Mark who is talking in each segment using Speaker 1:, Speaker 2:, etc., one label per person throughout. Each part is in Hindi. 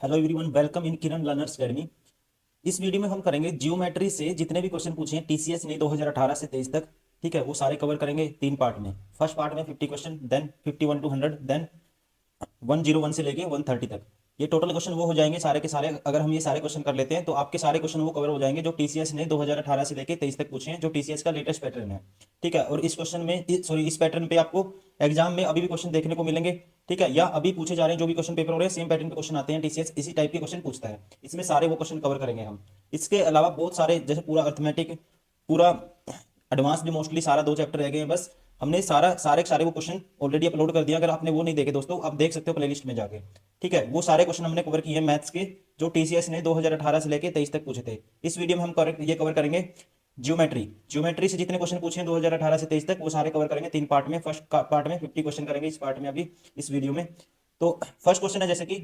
Speaker 1: Hello everyone, welcome in Kiran learners academy. इस वीडियो में हम करेंगे जियोमेट्री से जितने भी क्वेश्चन पूछे हैं टीसीएस ने 2018 से 23 तक। ठीक है, वो सारे कवर करेंगे 3 पार्ट में। फर्स्ट पार्ट में 50 क्वेश्चन, देन 51 टू 100, देन 101 से लेके 130 तक। ये टोटल क्वेश्चन वो हो जाएंगे सारे के सारे। अगर हम ये सारे क्वेश्चन कर लेते हैं तो आपके सारे क्वेश्चन वो कवर हो जाएंगे जो टीसीएस ने 2018 से लेके 23 तक पूछे हैं, जो टीसीएस का लेटेस्ट पैटर्न है। ठीक है, और इस क्वेश्चन में सॉरी इस पैटर्न पे आपको एग्जाम में अभी भी क्वेश्चन देखने को मिलेंगे। ठीक है, या अभी पूछे जा रहे हैं जो भी क्वेश्चन पेपर हो रहे हैं, सेम पैटर्न के क्वेश्चन आते हैं। टीसीएस इसी टाइप के क्वेश्चन पूछता है, इसमें सारे वो क्वेश्चन कवर करेंगे हम। इसके अलावा बहुत सारे, जैसे पूरा अर्थमेटिक, पूरा एडवांस भी मोस्टली सारा 2 चैप्टर रह गए हैं बस। हमने सारे के सारे वो क्वेश्चन ऑलरेडी अपलोड कर दिया। अगर आपने वो नहीं देखे दोस्तों, आप देख सकते हो प्लेलिस्ट में जाके। ठीक है, वो सारे क्वेश्चन हमने कवर किए हैं मैथ्स के, जो टीसीएस ने 2018 से लेके 23 तक पूछे थे। इस वीडियो में हम ये कवर करेंगे ज्योमेट्री। ज्योमेट्री से जितने क्वेश्चन पूछे हैं 2018 से 23 तक, वो सारे कवर करेंगे 3 पार्ट में। फर्स्ट पार्ट में 50 क्वेश्चन करेंगे इस पार्ट में, अभी इस वीडियो में। तो फर्स्ट क्वेश्चन है जैसे कि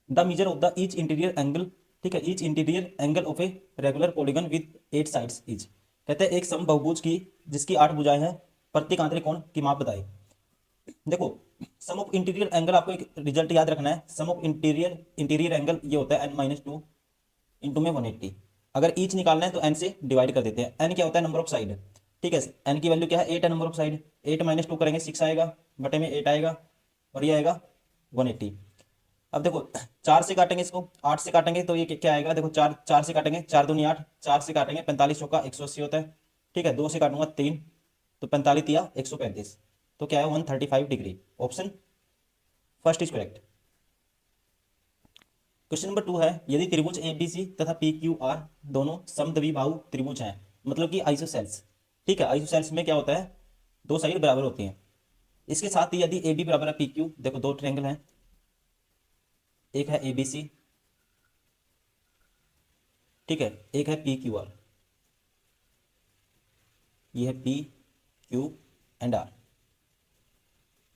Speaker 1: the measure of the each interior angle. ठीक है, each interior angle of a regular polygon with 8 sides is. कहते हैं एक समबाहुभुज की जिसकी 8 भुजाएं हैं, प्रत्येक आंतरिक कोण की माप बताइए। देखो, सम ऑफ इंटीरियर एंगल, आपको एक रिजल्ट याद रखना है। सम ऑफ इंटीरियर एंगल ये होता है n-2 इंटू में 180। अगर ईच निकालना है तो n से डिवाइड कर देते हैं। n क्या होता है? Number of side. ठीक है, n की वैल्यू क्या है? 8 है नंबर ऑफ साइड। 8 - 2 करेंगे 6 आएगा, बटे में 8 आएगा, और ये आएगा 180। अब देखो, 4 से काटेंगे इसको, 8 से काटेंगे तो ये क्या आएगा? देखो, 4 से काटेंगे, 4 दूनी 8, 4 से काटेंगे 45 चौका 180 होता है। ठीक है, 2 से काटूंगा 3, तो 45 या 135, तो क्या है? 135 degree. Option first is correct. Question number 2 है, यदि त्रिभुज ए बी सी तथा पी क्यू आर दोनों समद्विबाहु त्रिभुज हैं, मतलब कि आइसोसेल्स। ठीक है, आइसोसेल्स में क्या होता है? दो साइड बराबर होती हैं। इसके साथ ही यदि ए बी बराबर है पी क्यू, देखो दो ट्रायंगल हैं, एक है ए बी सी, ठीक है, एक है पी क्यू आर। ये है P Q and R.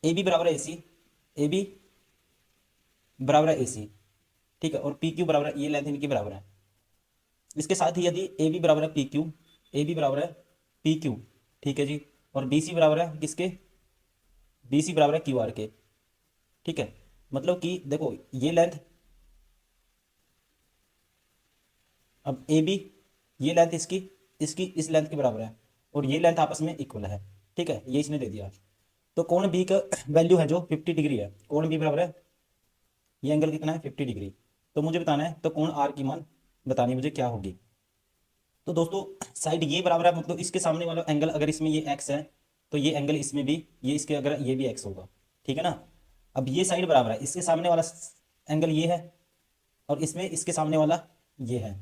Speaker 1: A B बराबर है ए सी, ए बी बराबर है ए सी। ठीक है, और पी क्यू बराबर है, ये लेंथ इनकी बराबर है। इसके साथ ही यदि ए बी बराबर है पी क्यू, ए बी बराबर है पी क्यू, ठीक है जी, और बी सी बराबर है किसके? बी सी बराबर है क्यू आर के। ठीक है, मतलब कि देखो ये लेंथ, अब ए बी, ये लेंथ इसकी इसकी इस लेंथ के बराबर है, और ये लेंथ आपस में इक्वल है। ठीक है, ये इसने दे दिया। तो कोण बी का वैल्यू है जो 50 डिग्री है। कोण बी बराबर है, ये एंगल कितना है? 50 डिग्री। तो मुझे बताना है, तो कोण आर की मान बतानी है मुझे क्या होगी। तो दोस्तों, साइड ये बराबर है, मतलब इसके सामने वाला एंगल अगर इसमें ये एक्स है, तो ये एंगल इसमें भी, ये इसके अगर ये भी एक्स होगा। ठीक है ना। अब ये साइड बराबर है, इसके सामने वाला एंगल ये है, और इसमें इसके सामने वाला ये है।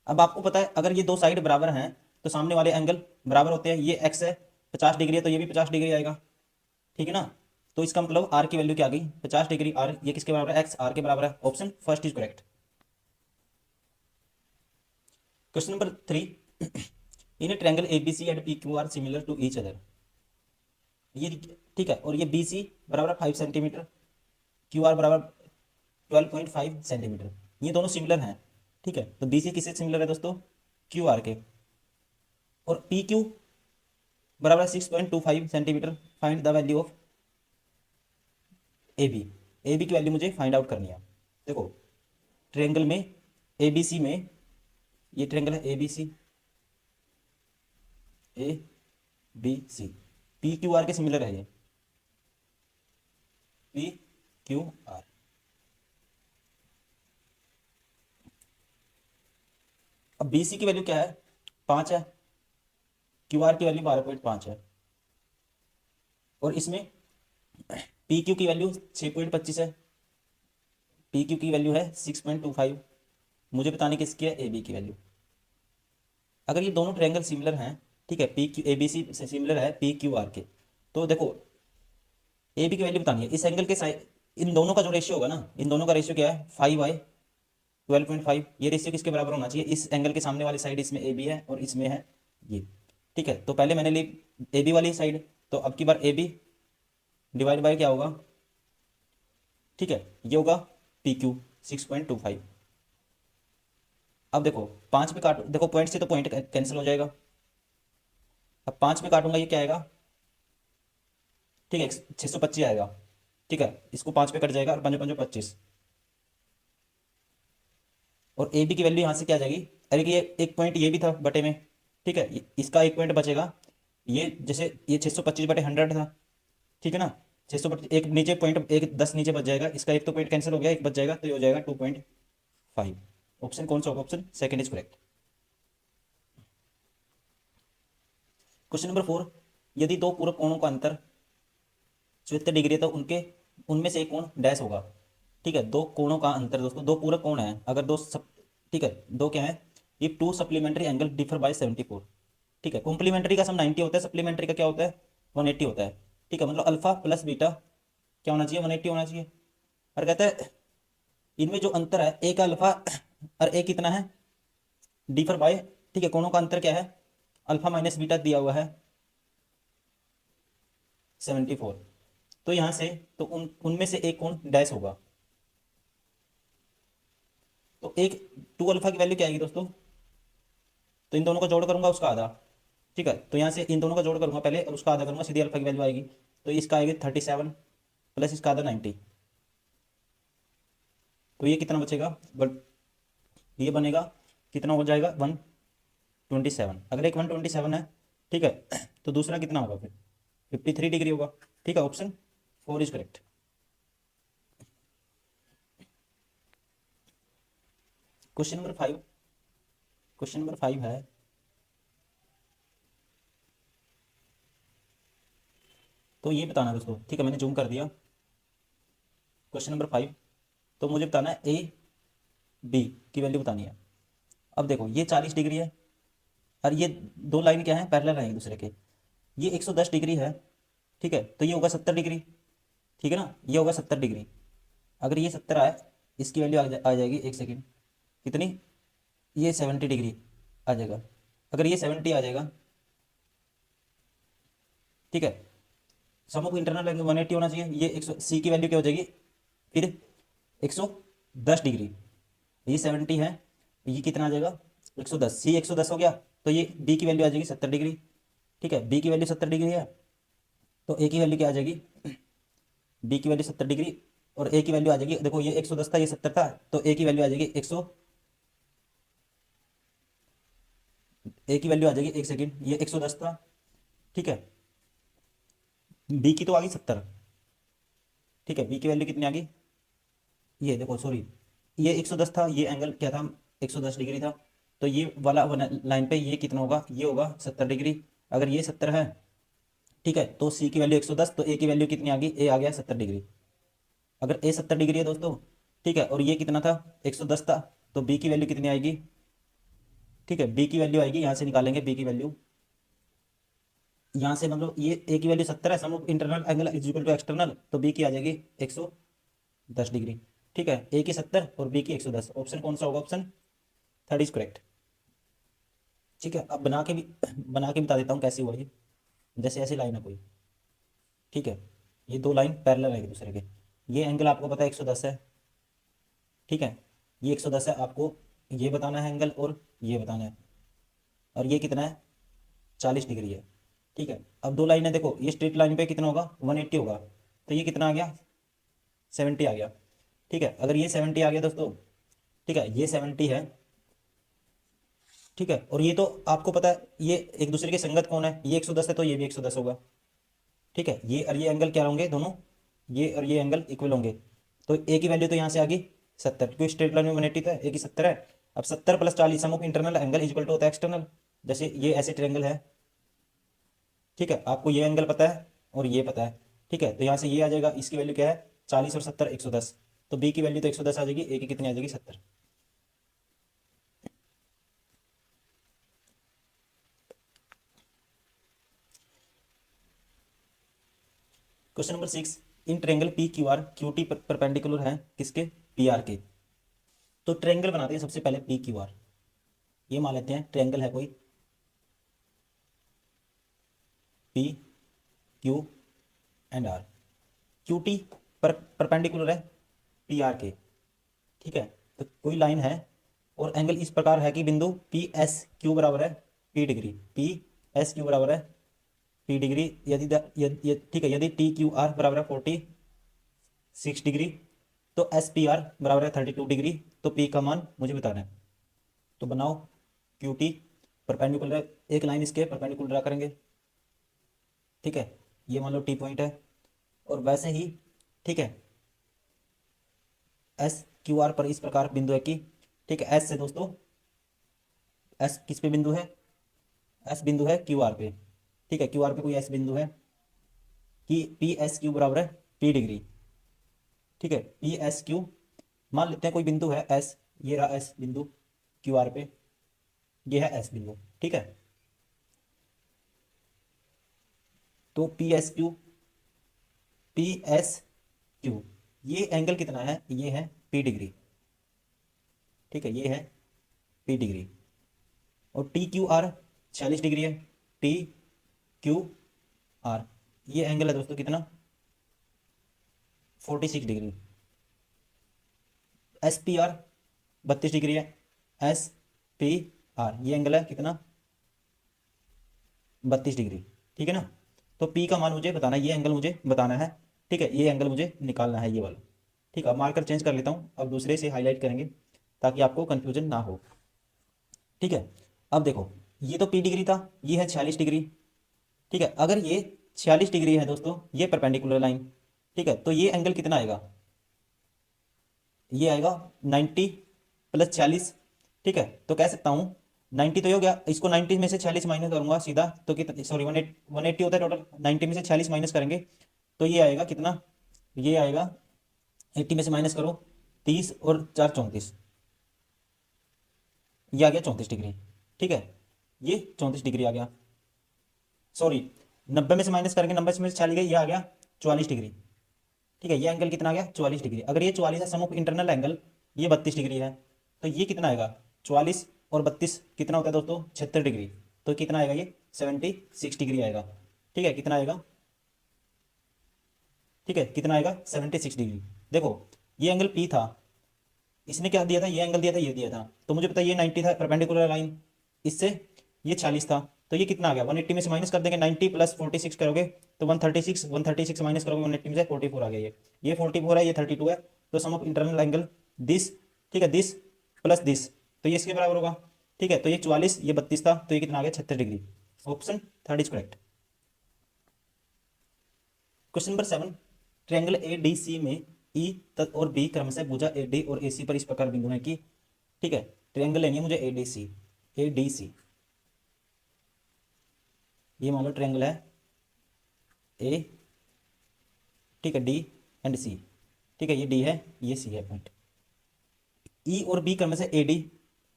Speaker 1: अब आपको पता है, अगर ये दो साइड बराबर हैं तो सामने वाले एंगल बराबर होते हैं। ये एक्स है, 50 डिग्री है, तो ये भी 50 डिग्री आएगा। ठीक है ना। तो इसका मतलब आर की वैल्यू क्या आ गई? 50 डिग्री। आर ये किसके बराबर है? एक्स आर के बराबर है। Option first is correct. Question number 3, in triangle A B C and P Q R similar to each other. ये ठीक है, और ये बी सी बराबर 5 सेंटीमीटर, क्यू आर बराबर 12.5 सेंटीमीटर, ये दोनों सिमिलर हैं। ठीक है, तो बी सी किससे सिमिलर है दोस्तों? क्यू आर के। और पी क्यू बराबर 6.25 centimetre. Find the value of A B. A B की वैल्यू मुझे फाइंड आउट करनी है। देखो, ट्रायंगल में ए बी सी में, ये ट्रायंगल है A B C, A B C, P Q R के सिमिलर है ये, पी क्यू आर। अब बी सी की वैल्यू क्या है? 5 है, क्यू आर की वैल्यू 12.5 है, और इसमें पी क्यू की वैल्यू 6.25 है, पी क्यू की वैल्यू है 6.25। मुझे बताने किसकी है? ए बी की वैल्यू। अगर ये दोनों ट्रायंगल सिमिलर हैं, ठीक है, P Q A B C से सिमिलर है पी क्यू आर के, तो देखो ए बी की वैल्यू बतानी है। इस एंगल के साइड, इन दोनों का जो रेशियो होगा ना, इन दोनों का रेशियो क्या है? 5/12.5। ये रेशियो किसके बराबर होना चाहिए? इस एंगल के सामने वाली साइड इसमें ए बी है, और इसमें है ये। ठीक है, तो पहले मैंने ली ए बी वाली साइड, तो अब की बार ए बी डिवाइड बाय क्या होगा? ठीक है, ये होगा पी क्यू 6.25। अब देखो, 5 पे काट, देखो पॉइंट से तो पॉइंट कैंसिल हो जाएगा। अब 5 पे काटूंगा, ये क्या आएगा? ठीक है, 625 आएगा। ठीक है, इसको 5 पे कट जाएगा, और 5 5 25, और ए बी की वैल्यू यहाँ से क्या आ जाएगी, अरे कि ये एक पॉइंट ये भी था बटे में, ठीक है, इसका एक पॉइंट बचेगा, ये जैसे ये 625/100 था, ठीक है ना, 625, एक नीचे पॉइंट, एक 10 नीचे बच जाएगा, इसका एक तो पॉइंट कैंसिल हो गया, एक बच जाएगा, तो ये हो जाएगा 2.5। ऑप्शन कौन सा होगा, option second is correct. Question number 4, यदि दो पूरक कोणों का अंतर 74 डिग्री है तो उनके उनमें से एक कोण डैश होगा। ठीक है, दो कोणों का अंतर दोस्तों, दो पूरक कोण है, अगर दो सब, ठीक है, दो क्या है, ये to supplementary angle differ by 74। ठीक है, कॉम्प्लीमेंट्री का सम 90 होता है, सप्लीमेंट्री का क्या होता है 180 होता है। ठीक है, मतलब अल्फा प्लस बीटा क्या होना चाहिए, 180 होना चाहिए। और कहता है इनमें जो अंतर है, एक अल्फा और एक कितना है डिफर बाय, ठीक है, कोणों का अंतर क्या है, अल्फा माइनस बीटा दिया हुआ है 74। तो यहां से तो उनमें से एक कोण डैश होगा, तो एक 2 अल्फा की वैल्यू क्या आएगी दोस्तों, तो इन दोनों का जोड़ करूंगा उसका आधा। ठीक है, तो यहाँ से इन दोनों का जोड़ करूंगा पहले और उसका आधा करूंगा, सीधी अल्फा की वैल्यू आएगी, तो इसका आएगी 37 प्लस इसका आधा 90, तो ये कितना बचेगा, बट ये बनेगा कितना हो जाएगा 127। अगर एक 127 है, ठीक है, तो दूसरा कितना होगा फिर 53 डिग्री होगा। ठीक है, option 4 is correct. Question number 5, question number 5 है, तो ये बताना दोस्तों, ठीक है, मैंने जूम कर दिया। क्वेश्चन नंबर 5, तो मुझे बताना है ए बी की वैल्यू बतानी है। अब देखो ये 40 डिग्री है और ये दो लाइन क्या है, पैरेलल है एक दूसरे के, ये 110 डिग्री है, ठीक है, तो ये होगा 70 डिग्री, ठीक है ना, ये होगा 70 डिग्री। अगर ये 70 आए, इसकी वैल्यू आ जाएगी, एक सेकेंड, कितनी, ये 70 डिग्री आ जाएगा। अगर ये 70 आ जाएगा, ठीक है, सम ऑफ इंटरनल एंगल 180 होना चाहिए, ये 100, सी की वैल्यू क्या हो जाएगी फिर 110 डिग्री, ये 70 है, ये कितना आ जाएगा 110, सी 110 हो गया, तो ये बी की वैल्यू आ जाएगी 70 डिग्री। ठीक है, बी की वैल्यू 70 डिग्री है, तो ए की वैल्यू क्या आ जाएगी, बी की वैल्यू 70 डिग्री और ए की वैल्यू आ जाएगी, देखो ये 110 था, ये 70 था, तो ए की वैल्यू आ जाएगी 100, ए की वैल्यू आ जाएगी, एक सेकेंड, ये 110 था, ठीक है, बी की तो आ गई 70, ठीक है, बी की वैल्यू कितनी आ गई, ये देखो सॉरी, ये 110 था, ये एंगल क्या था 110 डिग्री था, तो ये वाला लाइन पे ये कितना होगा, ये होगा 70 डिग्री। अगर ये 70 है, ठीक है, तो सी की वैल्यू 110, तो ए की वैल्यू कितनी आ गई, ए आ गया 70 डिग्री। अगर ए 70 डिग्री है दोस्तों, ठीक है, और ये कितना था 110 था, तो बी की वैल्यू कितनी आएगी, ठीक है, बी की वैल्यू आएगी, यहाँ से निकालेंगे बी की वैल्यू, यहाँ से मतलब ये ए की वैल्यू 70 है, sum of internal angle is equal to external, तो बी की आ जाएगी 110 डिग्री। ठीक है, ए की 70 और बी की 110, ऑप्शन कौन सा होगा, ऑप्शन थर्ड इज करेक्ट। ठीक है, अब बना के बता देता हूँ कैसे हुआ ये, जैसे ऐसी लाइन है कोई, ठीक है, ये दो लाइन पैरेलल है एक दूसरे के, ये एंगल आपको पता है 110 है, ठीक है, ये 110 है, आपको ये बताना है एंगल और ये बताना है, और ये कितना है 40 डिग्री है। ठीक है, अब दो लाइन है, देखो ये स्ट्रेट लाइन पे कितना होगा 180 होगा, तो ये कितना आ गया 70 आ गया। ठीक है, अगर ये 70 आ गया दोस्तों, ठीक है, ये 70 है, ठीक है, और ये तो आपको पता है ये एक दूसरे के संगत कौन है, ये 110 है, तो ये भी 110 होगा। ठीक है, ये और ये एंगल क्या होंगे दोनों, ये और ये एंगल इक्वल होंगे, तो ए की वैल्यू तो यहाँ से आ गई 70, क्योंकि स्ट्रेट लाइन में 180 था, ए की 70 है। अब 70 + 40 sum of internal angle equal to होता है एक्सटर्नल, जैसे ये ऐसे ट्रायंगल है, ठीक है, आपको ये एंगल पता है और ये पता है, ठीक है, तो यहाँ से ये आ जाएगा, इसकी वैल्यू क्या है 40 और 70 110, तो बी की वैल्यू तो 110 आ जाएगी, ए की कितनी आ जाएगी 70। क्वेश्चन नंबर 6, इन triangle P Q R Q T perpendicular है किसके, पी आर के। तो ट्रायंगल बनाते हैं सबसे पहले पी क्यू आर, ये मान लेते हैं ट्रायंगल है कोई P Q and R, Q T perpendicular है पी आर के, ठीक है, तो कोई लाइन है और एंगल इस प्रकार है कि बिंदु पी एस क्यू बराबर है P degree, P S Q बराबर है पी डिग्री, ठीक है, यदि टी क्यू आर बराबर है 46 डिग्री, तो एस पी आर बराबर है 32 डिग्री, तो पी का मान मुझे बताना है। तो बनाओ क्यू टी, परपेंडिकुलर एक लाइन इसके परपेंडिकुलर ड्रा करेंगे, ठीक है, ये मान लो टी पॉइंट है। और वैसे ही ठीक है एस क्यू आर पर इस प्रकार बिंदु है कि ठीक है एस से दोस्तों, एस किस पे बिंदु है, एस बिंदु है क्यू आर पे, ठीक है क्यू आर पे कोई एस बिंदु है कि पी एस क्यू बराबर है पी डिग्री, ठीक है पी एस क्यू मान लेते हैं कोई बिंदु है एस, ये रहा एस बिंदु क्यू आर पे, ये है एस बिंदु, ठीक है। तो P S Q, P S Q ये एंगल कितना है, ये है पी डिग्री, ठीक है ये है पी डिग्री। और टी क्यू आर 46 डिग्री है, टी क्यू आर ये एंगल है दोस्तों कितना 46 degree. S P R 32 degree है, एस पी आर ये एंगल है कितना 32 डिग्री, ठीक है ना। तो पी का मान मुझे बताना है, ये एंगल मुझे बताना है, ठीक है ये एंगल मुझे निकालना है ये वाला, ठीक है। अब मार्कर चेंज कर लेता हूँ, अब दूसरे से हाईलाइट करेंगे ताकि आपको कंफ्यूजन ना हो, ठीक है। अब देखो ये तो पी डिग्री था, ये है 46 डिग्री, ठीक है। अगर ये 46 डिग्री है दोस्तों, ये परपेंडिकुलर लाइन, ठीक है, तो ये एंगल कितना आएगा, ये आएगा 90 + 40, ठीक है। तो कह सकता हूँ 90 तो ये हो गया, इसको 90 में से 46 माइनस करूंगा सीधा, तो कितना सॉरी 180 होता है टोटल, 90 में से 46 माइनस करेंगे तो ये आएगा कितना, ये आएगा 80 में से माइनस करो 30 और 4 34, ये आ गया 34 डिग्री, ठीक है ये 34 डिग्री आ गया। सॉरी 90 में से माइनस करेंगे, 90 में से 40 गए, ये आ गया 44 डिग्री, ठीक है। ये एंगल कितना आ गया 44 डिग्री। अगर ये 44 है सम ऑफ इंटरनल एंगल, ये 32 डिग्री है, तो ये कितना आएगा 44 और 32 कितना होता है दोस्तों 76 डिग्री, तो कितना आएगा ये 76 डिग्री आएगा, ठीक है कितना आएगा, ठीक है कितना आएगा 76 डिग्री। देखो ये एंगल पी था, इसने क्या दिया था, ये एंगल दिया था, ये दिया था, तो मुझे पता है ये 90 था परपेंडिकुलर लाइन, इससे ये 40 था, तो ये कितना आ गया 180 में से माइनस कर देंगे, 90 + 46 करोगे तो 136, 136 माइनस करोगे 180 में से 44 आ गया, ये 44 है, ये 32 है, तो सम ऑफ इंटरनल एंगल दिस, ठीक है दिस प्लस दिस, तो ये इसके बराबर होगा, ठीक है। तो ये 44 ये 32 था, तो ये कितना आ गया 36 degree. Option third is correct. Question number 7, triangle A D C में ई और बी क्रमशः भुजा ए डी और ए सी पर इस प्रकार बिंदु है कि, ठीक है ट्रायंगल लेनी है मुझे ए डी सी, ए डी सी ये मान लो ट्रायंगल है ए, ठीक है डी एंड सी, ठीक है ये डी है ये सी है पॉइंट, ई और बी क्रमशः ए डी,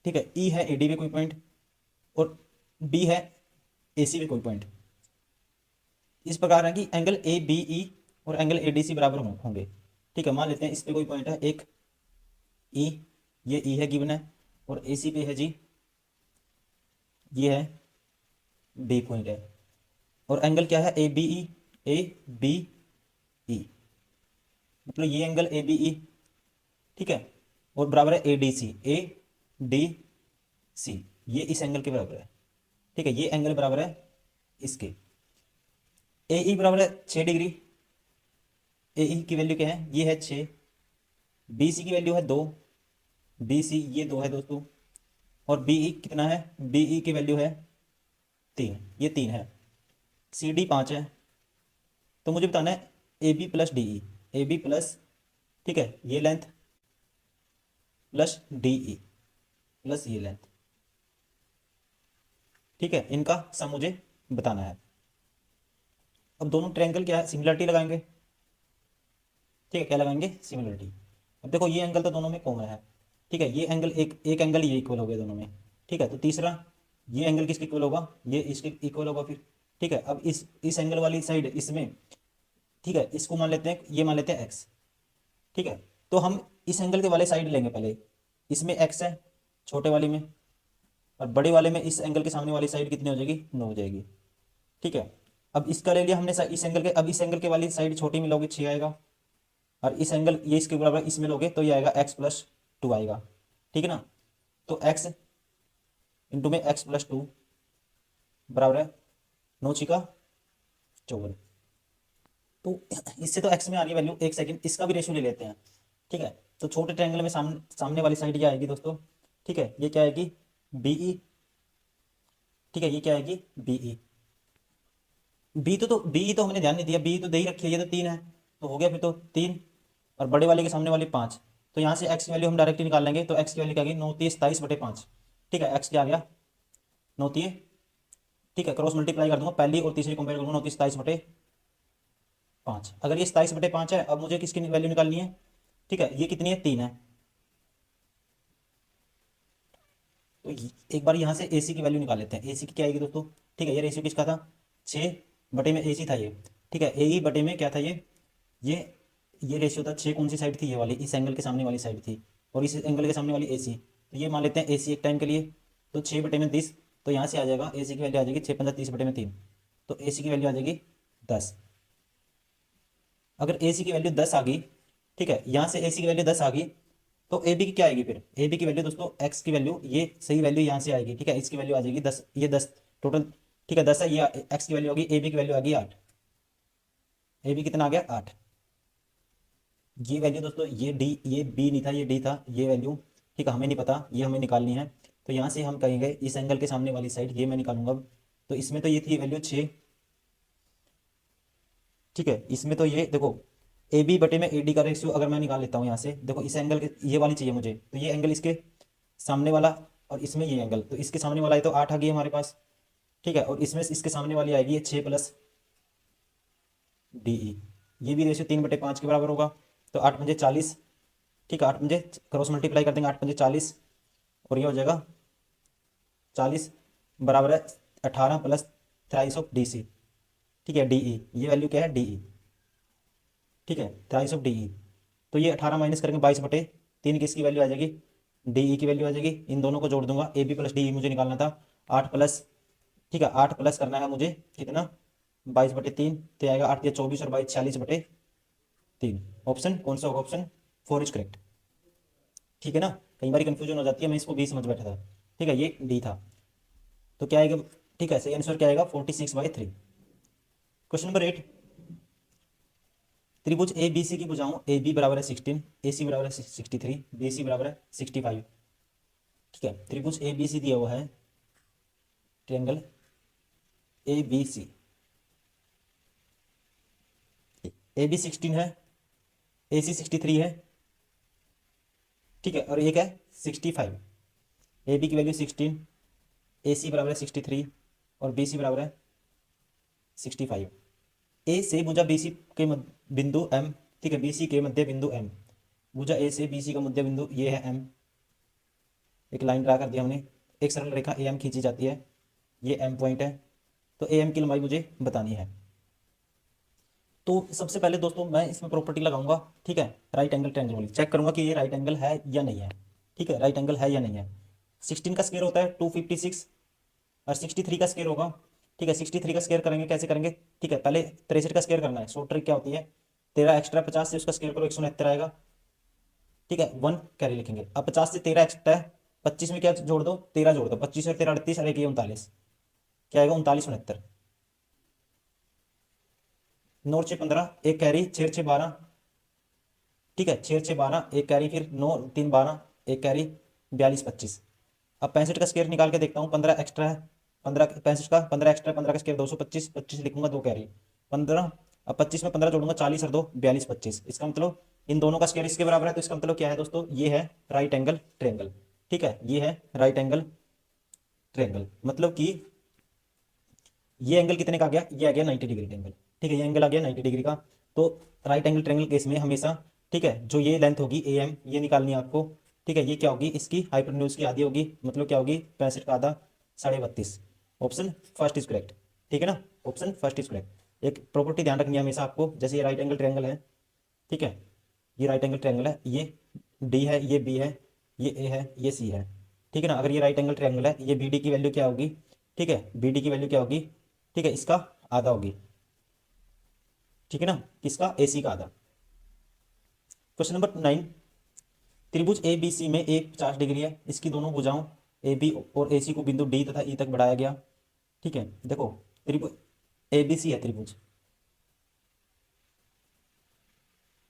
Speaker 1: ठीक है ई है ए डी पे कोई पॉइंट और बी है ए सी पे कोई पॉइंट। इस प्रकार है कि एंगल ए बी ई और एंगल ए डी सी बराबर होंगे, ठीक है। मान लेते हैं इस पे कोई पॉइंट है एक ई, ये ई है गिवन है, और ए सी पे है जी ये है बी पॉइंट है, और एंगल क्या है A B E, A B E मतलब ये एंगल ए बी ई, ठीक है, और बराबर है ए डी सी, ए डी सी ये इस एंगल के बराबर है, ठीक है ये एंगल बराबर है इसके। ए ई बराबर है 6 डिग्री, ए ई की वैल्यू क्या है ये है 6, बी सी की वैल्यू है 2, बी सी ये 2 है दोस्तों, और बी ई कितना है, बी ई की वैल्यू है 3, ये 3 है, सी डी 5 है। तो मुझे बताना है A B plus D E, A B plus, ठीक है ये length plus D E plus ये लेंथ, ठीक है इनका सम मुझे बताना है। अब दोनों ट्रायंगल क्या है सिमिलरिटी लगाएंगे, ठीक है क्या लगाएंगे सिमिलरिटी। अब देखो ये एंगल तो दोनों में कॉमन है, ठीक है ये एंगल एक एंगल ये इक्वल हो गया दोनों में, ठीक है। तो तीसरा ये एंगल किसके इक्वल होगा, ये इसके इक्वल होगा फिर, ठीक है। अब इस एंगल वाली साइड इसमें, ठीक है इसको मान लेते हैं, ये मान लेते हैं एक्स, ठीक है। तो हम इस एंगल के वाले साइड लेंगे पहले, इसमें एक्स है छोटे वाले में, और बड़े वाले में इस एंगल के सामने वाली साइड कितनी हो जाएगी 9 हो जाएगी, ठीक है। अब इसका ले लिया हमने इस एंगल के, अब इस एंगल के वाली साइड छोटी में लोगे 6 आएगा, और इस एंगल ये इसके बराबर इसमें लोगे तो ये आएगा x + 2 आएगा, ठीक है ना। तो x इंटू में x + 2 बराबर है 9 × 54। तो इससे तो x में आ रही है वैल्यू, एक सेकंड इसका भी रेशियो ले लेते हैं, ठीक है। तो छोटे ट्रायंगल में सामने वाली साइड क्या आएगी दोस्तों, ठीक है, ये क्या आएगी, BE, ठीक है, ये क्या आएगी, BE। BE तो हमने ध्यान नहीं दिया, BE तो दे ही रखी है, ये तो 3 है, तो हो गया फिर तो 3, और बड़े वाले के सामने वाले 5। तो यहाँ से x की वैल्यू हम डायरेक्टली निकाल लेंगे, तो x की वैल्यू क्या आ गई, 9×27/5, ठीक है, x क्या आ गया, 9×, ठीक है, क्रॉस मल्टीप्लाई कर दूंगा, पहली और तीसरी कंपेयर करूंगा, 9×27/5। अगर ये 27/5 है, अब मुझे किसकी वैल्यू निकालनी है, ठीक है, ये कितनी है, 3 है। तो एक बार यहाँ से AC की वैल्यू निकाल लेते हैं, AC की क्या आएगी दोस्तों, ठीक है, ये रेशियो किसका था, 6/में AC था ये, ठीक है, AE/में क्या था ये ये रेशियो था 6, कौन सी साइड थी, ये वाली, इस एंगल के सामने वाली साइड थी, और इस एंगल के सामने वाली AC, तो ये मान लेते हैं AC एक टाइम के लिए, तो 6/30, तो यहाँ से आ जाएगा AC की वैल्यू आ जाएगी 6×5 = 30/3, तो AC की वैल्यू आ जाएगी 10। अगर AC की वैल्यू 10 आ गई, ठीक है, यहाँ से AC की वैल्यू 10 आ गई, तो AB की क्या आएगी, फिर AB की वैल्यू दोस्तों, x की वैल्यू, ये सही वैल्यू यहाँ से आएगी, ठीक है, इसकी वैल्यू आ जाएगी 10, ये 10 टोटल, ठीक है, 10 है, ये x की वैल्यू होगी, AB की वैल्यू आ गई 8, AB कितना आ गया, 8। ये वैल्यू दोस्तों, ये B नहीं था, ये D था, ये वैल्यू, ठीक है, हमें नहीं पता, ये हमें निकालनी है। तो यहाँ से हम कहेंगे इस एंगल के सामने वाली साइड, ये मैं निकालूंगा अब। तो इसमें तो ये थी वैल्यू 6, ठीक है, इसमें तो ये देखो, AB/AD का रेशियो अगर मैं निकाल लेता हूँ यहाँ से, देखो इस एंगल के, ये वाली चाहिए मुझे, तो ये एंगल इसके सामने वाला, और इसमें ये एंगल, तो इसके सामने वाला है तो 8 आ गई हमारे पास, ठीक है, और इसमें इसके सामने वाली आएगी ये 6+DE, ये भी रेशियो 3/5 के बराबर होगा, तो 8×5 = 40, ठीक है, 8×, क्रॉस मल्टीप्लाई कर देंगे, 8×5 = 40, और ये हो जाएगा 40 बराबर है 18 + 3/2 DC, ठीक है, DE, ये वैल्यू क्या है, DE, ठीक है, 3/2 DE। तो ये 18 माइनस करेंगे, 22/3 की इसकी वैल्यू आ जाएगी, DE की वैल्यू आ जाएगी, इन दोनों को जोड़ दूंगा, AB + DE मुझे निकालना था, 8 प्लस, ठीक है, 8 प्लस करना है मुझे कितना, 22/3, तो आएगा 8×3 = 24 और 22 46/3। ऑप्शन कौन सा होगा, ऑप्शन 4 इज करेक्ट, ठीक है ना। कई बार कंफ्यूजन हो जाती है, मैं इसको भी समझ बैठा था, ठीक है, ये D था, तो क्या आएगा, ठीक है, सही आंसर क्या आएगा, 46/3। क्वेश्चन नंबर 8, त्रिभुज ABC की भुजाओं AB बराबर है 16, AC बराबर है 63, BC बराबर है 65, ठीक है, त्रिभुज ABC दिया हुआ है, ट्रायंगल ABC, AB 16 है, AC 63 है, ठीक है, और ये क्या है 65, AB की वैल्यू 16, AC बराबर है 63, और BC बराबर है 65। ए से भुजा BC के बिंदु M, ठीक है, BC के मध्य बिंदु M, भुजा A से BC का मध्य बिंदु ये है M, एक लाइन ड्रा कर दिया हमने, एक सरल रेखा AM खींची जाती है, ये M पॉइंट है, तो AM की लंबाई मुझे बतानी है। तो सबसे पहले दोस्तों मैं इसमें प्रॉपर्टी लगाऊंगा, ठीक है, राइट एंगल ट्रायंगल वाली, चेक करूंगा कि ये राइट एंगल है या नहीं है, ठीक है, राइट एंगल है या नहीं है। 16 का स्क्वायर होता है 256, और 63 का स्क्वायर होगा, ठीक है, 63 का स्क्वायर करेंगे, कैसे करेंगे, ठीक है, पहले 63 का स्क्वायर करना है, शॉर्ट ट्रिक क्या होती है, 13 एक्स्ट्रा 50 से उसका स्क्वायर करो, 169 आएगा, ठीक है, 1 कैरी लिखेंगे। अब 50 से 13 एक्स्ट्रा है, 25 में क्या जोड़ दो, 13 जोड़ दो, 25 और 13 38, और एक 39, क्या आएगा 3969, 9×6 = 15, एक कैरी, 6×6 = 12, ठीक है, 6×6 = 12, एक कैरी, फिर 9×3 = 12, एक कैरी, 42×25। अब 65 का स्क्वायर निकाल के देखता हूँ, 15 एक्स्ट्रा है, 15 65 का 15 एक्स्ट्रा, 15 का स्क्वायर 225, 25 लिखूंगा, दो कैरी 15, अब 25 में 15 जोड़ूंगा, 40 और 2 42×25, इसका मतलब इन दोनों का स्क्वायर इसके बराबर है, तो इसका मतलब क्या है दोस्तों, ये है राइट एंगल ट्रायंगल, ठीक है, ये है राइट एंगल ट्रायंगल, मतलब कि ये एंगल कितने का आ गया, ये आ गया 90 डिग्री का एंगल, ठीक है, ये एंगल आ गया 90 डिग्री का। तो राइट एंगल ट्रायंगल केस में हमेशा, ठीक है, जो ये लेंथ होगी AM, ये निकालनी है आपको, ठीक है, ये क्या होगी, इसकी हाइपोटेन्यूज की आधी होगी, मतलब क्या होगी, 65 का आधा, 32.5। ऑप्शन फर्स्ट इज करेक्ट, ठीक है ना, ऑप्शन फर्स्ट इज करेक्ट। एक प्रॉपर्टी ध्यान रखनी है हमेशा आपको, जैसे ये राइट एंगल ट्रायंगल है, ठीक है, ये राइट एंगल ट्रायंगल है, ये D है, ये B है, ये A है, ये C है, ठीक है ना। अगर ये राइट एंगल ट्रायंगल है, ये BD की वैल्यू क्या होगी, ठीक है, BD की वैल्यू क्या होगी, ठीक है, इसका आधा होगी, ठीक है ना, किसका, AC का आधा। क्वेश्चन नंबर 9, त्रिभुज ABC में एक 50 डिग्री है, इसकी दोनों भुजाओं AB और AC को बिंदु D तथा E तक बढ़ाया गया, ठीक है, देखो त्रिभुज ABC है, त्रिभुज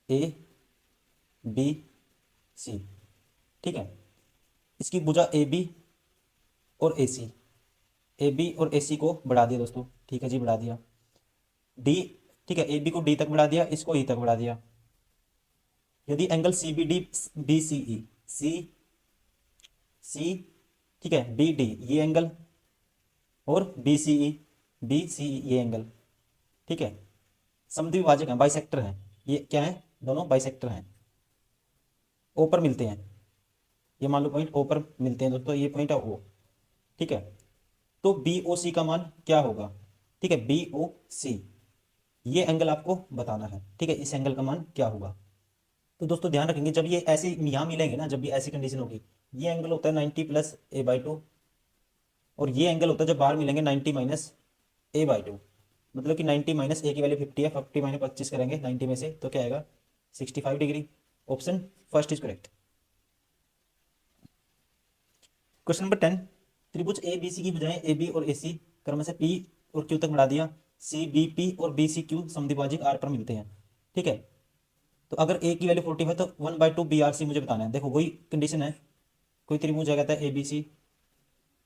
Speaker 1: A B सी। ठीक है, इसकी भुजा ए बी और ए सी, ए बी और ए सी को बढ़ा दिया दोस्तों। ठीक है जी, बढ़ा दिया। डी, ठीक है, ए बी को डी तक बढ़ा दिया, इसको ई तक बढ़ा दिया। यदि angle C B D, B C E, C C, ठीक है, बी डी ये एंगल, और B C E, B C E ये एंगल। ठीक है, समद्विभाजक है, बाइसेक्टर है, ये क्या है, दोनों बाइसेक्टर हैं, ओ पर मिलते हैं। ये मान लो पॉइंट ओ पर मिलते हैं दोस्तों, ये पॉइंट है ओ। ठीक है, तो बी ओ सी का मान क्या होगा। ठीक है, बी ओ सी ये एंगल आपको बताना है। ठीक है, इस एंगल का मान क्या होगा। तो दोस्तों ध्यान रखेंगे, जब ये ऐसे यहाँ मिलेंगे ना, जब भी ऐसी कंडीशन होगी, ये एंगल होता है 90 + a/2, और ये एंगल होता है जब बाहर मिलेंगे 90 - a/2। मतलब कि 90 - a की वैल्यू 50 है, 50 - 25 करेंगे 90 में से, तो क्या आएगा 65 degree. Option first is correct. Question number 10, त्रिभुज ए बी सी की बजाय ए बी और ए सी क्रम से पी और क्यू तक बढ़ा दिया, सी बी पी और बी सी क्यू समद्विभाजक आर पर मिलते हैं। ठीक है, तो अगर ए की वैल्यू 45 तो 1/2 बी आर सी मुझे बताना है। देखो वही कंडीशन है, कोई त्रिभुज है, कहता है ए बी सी,